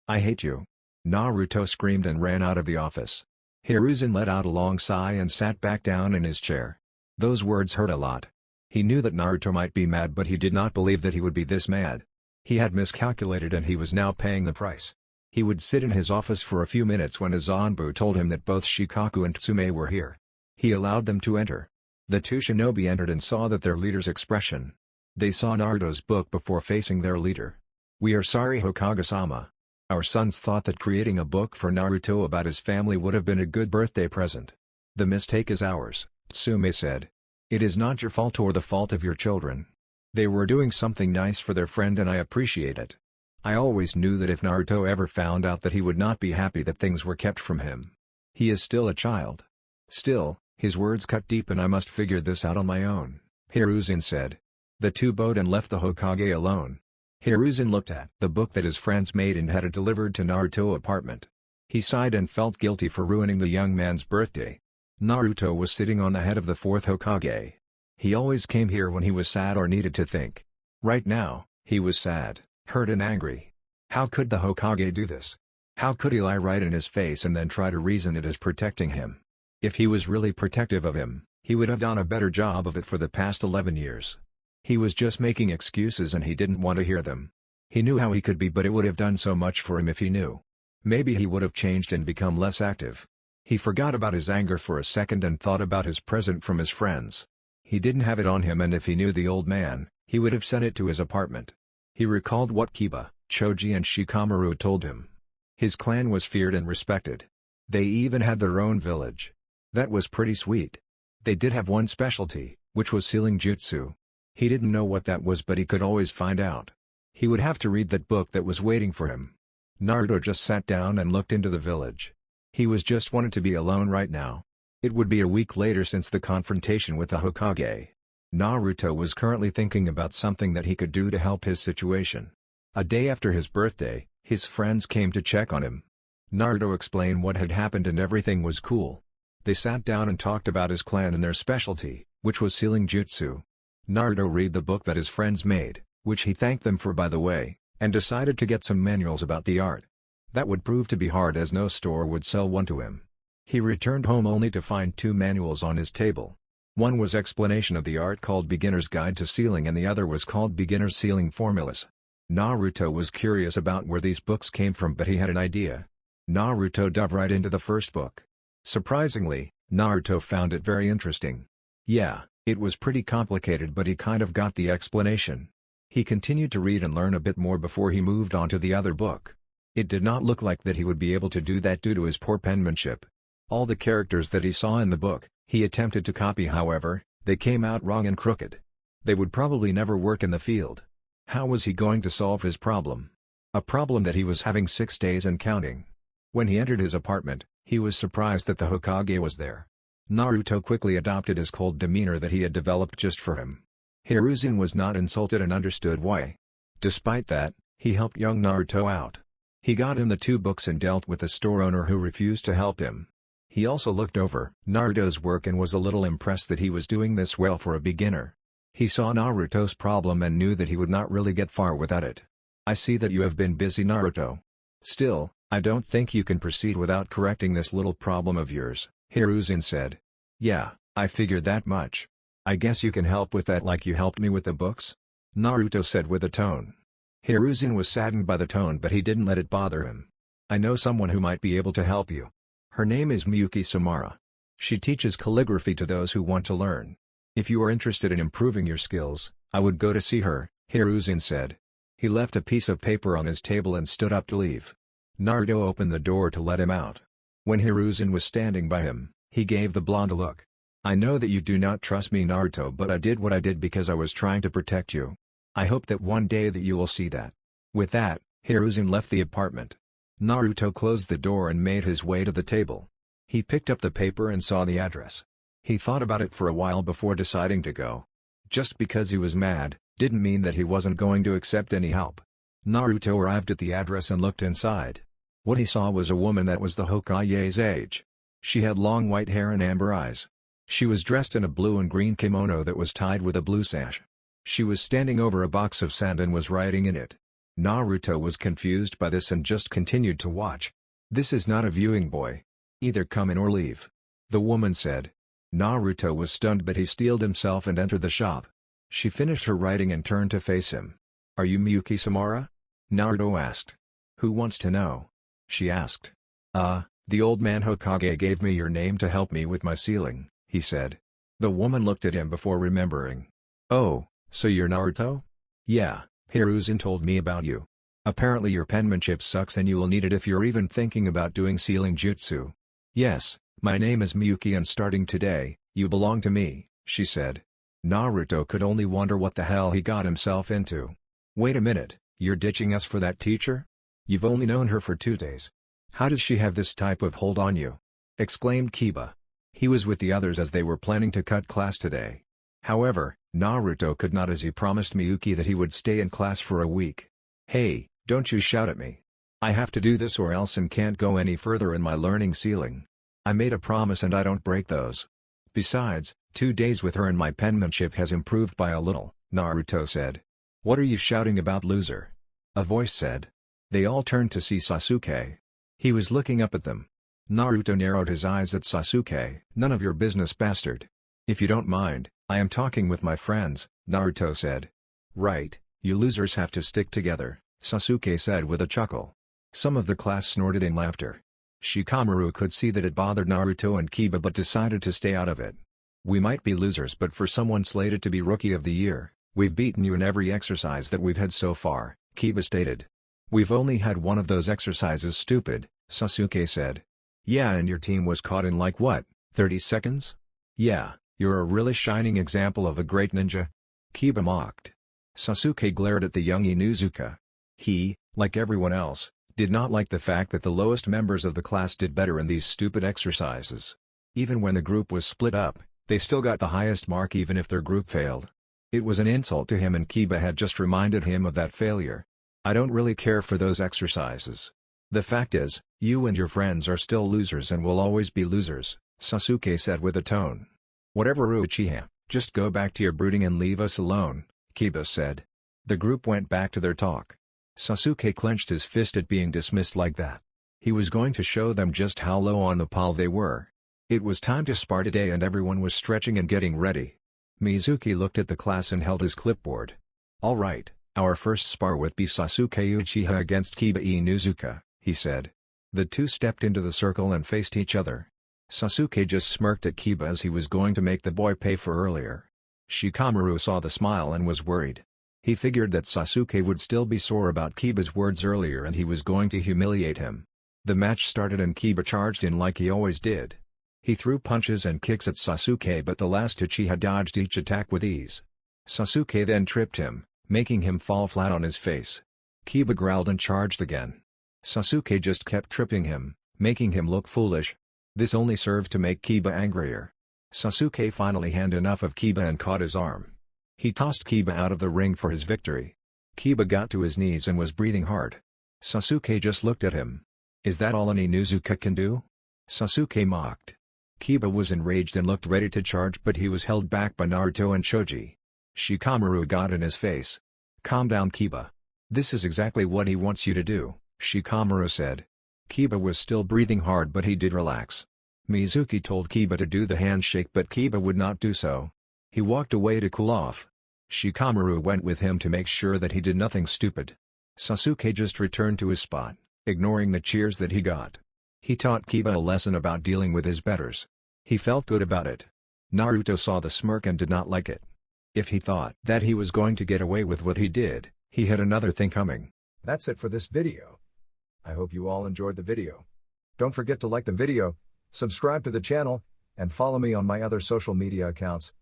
I hate you," Naruto screamed and ran out of the office. Hiruzen let out a long sigh and sat back down in his chair. Those words hurt a lot. He knew that Naruto might be mad, but he did not believe that he would be this mad. He had miscalculated and he was now paying the price. He would sit in his office for a few minutes when his Anbu told him that both Shikaku and Tsume were here. He allowed them to enter. The two shinobi entered and saw that their leader's expression. They saw Naruto's book before facing their leader. "We are sorry, Hokage-sama. Our sons thought that creating a book for Naruto about his family would have been a good birthday present. The mistake is ours," Tsume said. "It is not your fault or the fault of your children. They were doing something nice for their friend and I appreciate it. I always knew that if Naruto ever found out that he would not be happy that things were kept from him. He is still a child. Still, his words cut deep and I must figure this out on my own," Hiruzen said. The two bowed and left the Hokage alone. Hiruzen looked at the book that his friends made and had it delivered to Naruto's apartment. He sighed and felt guilty for ruining the young man's birthday. Naruto was sitting on the head of the fourth Hokage. He always came here when he was sad or needed to think. Right now, he was sad, hurt and angry. How could the Hokage do this? How could he lie right in his face and then try to reason it as protecting him? If he was really protective of him, he would have done a better job of it for the past 11 years. He was just making excuses and he didn't want to hear them. He knew how he could be, but it would have done so much for him if he knew. Maybe he would have changed and become less active. He forgot about his anger for a second and thought about his present from his friends. He didn't have it on him, and if he knew the old man, he would have sent it to his apartment. He recalled what Kiba, Choji and Shikamaru told him. His clan was feared and respected. They even had their own village. That was pretty sweet. They did have one specialty, which was sealing jutsu. He didn't know what that was, but he could always find out. He would have to read that book that was waiting for him. Naruto just sat down and looked into the village. He was just wanted to be alone right now. It would be a week later since the confrontation with the Hokage. Naruto was currently thinking about something that he could do to help his situation. A day after his birthday, his friends came to check on him. Naruto explained what had happened and everything was cool. They sat down and talked about his clan and their specialty, which was sealing jutsu. Naruto read the book that his friends made, which he thanked them for by the way, and decided to get some manuals about the art. That would prove to be hard as no store would sell one to him. He returned home only to find two manuals on his table. One was explanation of the art called Beginner's Guide to Sealing and the other was called Beginner's Sealing Formulas. Naruto was curious about where these books came from, but he had an idea. Naruto dove right into the first book. Surprisingly, Naruto found it very interesting. Yeah, It was pretty complicated, but he kind of got the explanation. He continued to read and learn a bit more before he moved on to the other book. It did not look like that he would be able to do that due to his poor penmanship. All the characters that he saw in the book, he attempted to copy, however, they came out wrong and crooked. They would probably never work in the field. How was he going to solve his problem? A problem that he was having 6 days and counting. When he entered his apartment, he was surprised that the Hokage was there. Naruto quickly adopted his cold demeanor that he had developed just for him. Hiruzen was not insulted and understood why. Despite that, he helped young Naruto out. He got him the 2 books and dealt with the store owner who refused to help him. He also looked over Naruto's work and was a little impressed that he was doing this well for a beginner. He saw Naruto's problem and knew that he would not really get far without it. I see that you have been busy, Naruto. Still, I don't think you can proceed without correcting this little problem of yours, Hiruzen said. Yeah, I figured that much. I guess you can help with that like you helped me with the books? Naruto said with a tone. Hiruzen was saddened by the tone, but he didn't let it bother him. I know someone who might be able to help you. Her name is Miyuki Samara. She teaches calligraphy to those who want to learn. If you are interested in improving your skills, I would go to see her, Hiruzen said. He left a piece of paper on his table and stood up to leave. Naruto opened the door to let him out. When Hiruzen was standing by him, he gave the blonde a look. I know that you do not trust me, Naruto, but I did what I did because I was trying to protect you. I hope that one day that you will see that. With that, Hiruzen left the apartment. Naruto closed the door and made his way to the table. He picked up the paper and saw the address. He thought about it for a while before deciding to go. Just because he was mad, didn't mean that he wasn't going to accept any help. Naruto arrived at the address and looked inside. What he saw was a woman that was the Hokage's age. She had long white hair and amber eyes. She was dressed in a blue and green kimono that was tied with a blue sash. She was standing over a box of sand and was writing in it. Naruto was confused by this and just continued to watch. This is not a viewing, boy. Either come in or leave. The woman said. Naruto was stunned, but he steeled himself and entered the shop. She finished her writing and turned to face him. Are you Miyuki Samara? Naruto asked. Who wants to know? She asked. The old man Hokage gave me your name to help me with my sealing, he said. The woman looked at him before remembering. Oh, so you're Naruto? Yeah, Hiruzen told me about you. Apparently your penmanship sucks and you will need it if you're even thinking about doing sealing jutsu. Yes, my name is Miyuki and starting today, you belong to me, she said. Naruto could only wonder what the hell he got himself into. Wait a minute, you're ditching us for that teacher? You've only known her for 2 days. How does she have this type of hold on you? Exclaimed Kiba. He was with the others as they were planning to cut class today. However, Naruto could not, as he promised Miyuki that he would stay in class for a week. Hey, don't you shout at me. I have to do this or else and can't go any further in my learning sealing. I made a promise and I don't break those. Besides, 2 days with her and my penmanship has improved by a little, Naruto said. What are you shouting about, loser? A voice said. They all turned to see Sasuke. He was looking up at them. Naruto narrowed his eyes at Sasuke. None of your business, bastard. If you don't mind, I am talking with my friends, Naruto said. Right, you losers have to stick together, Sasuke said with a chuckle. Some of the class snorted in laughter. Shikamaru could see that it bothered Naruto and Kiba but decided to stay out of it. We might be losers, but for someone slated to be Rookie of the Year, we've beaten you in every exercise that we've had so far, Kiba stated. We've only had one of those exercises, stupid, Sasuke said. Yeah, and your team was caught in like what, 30 seconds? Yeah, you're a really shining example of a great ninja. Kiba mocked. Sasuke glared at the young Inuzuka. He, like everyone else, did not like the fact that the lowest members of the class did better in these stupid exercises. Even when the group was split up, they still got the highest mark even if their group failed. It was an insult to him and Kiba had just reminded him of that failure. I don't really care for those exercises. The fact is, you and your friends are still losers and will always be losers, Sasuke said with a tone. Whatever, Uchiha, just go back to your brooding and leave us alone, Kiba said. The group went back to their talk. Sasuke clenched his fist at being dismissed like that. He was going to show them just how low on the pile they were. It was time to spar today and everyone was stretching and getting ready. Mizuki looked at the class and held his clipboard. Alright, our first spar would be Sasuke Uchiha against Kiba Inuzuka, he said. The two stepped into the circle and faced each other. Sasuke just smirked at Kiba as he was going to make the boy pay for earlier. Shikamaru saw the smile and was worried. He figured that Sasuke would still be sore about Kiba's words earlier and he was going to humiliate him. The match started and Kiba charged in like he always did. He threw punches and kicks at Sasuke, but the last Uchiha dodged each attack with ease. Sasuke then tripped him, making him fall flat on his face. Kiba growled and charged again. Sasuke just kept tripping him, making him look foolish. This only served to make Kiba angrier. Sasuke finally had enough of Kiba and caught his arm. He tossed Kiba out of the ring for his victory. Kiba got to his knees and was breathing hard. Sasuke just looked at him. Is that all an Inuzuka can do? Sasuke mocked. Kiba was enraged and looked ready to charge, but he was held back by Naruto and Choji. Shikamaru got in his face. Calm down, Kiba. This is exactly what he wants you to do, Shikamaru said. Kiba was still breathing hard, but he did relax. Mizuki told Kiba to do the handshake, but Kiba would not do so. He walked away to cool off. Shikamaru went with him to make sure that he did nothing stupid. Sasuke just returned to his spot, ignoring the cheers that he got. He taught Kiba a lesson about dealing with his betters. He felt good about it. Naruto saw the smirk and did not like it. If he thought that he was going to get away with what he did, he had another thing coming. That's it for this video. I hope you all enjoyed the video. Don't forget to like the video, subscribe to the channel, and follow me on my other social media accounts.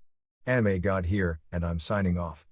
Anime God here, and I'm signing off.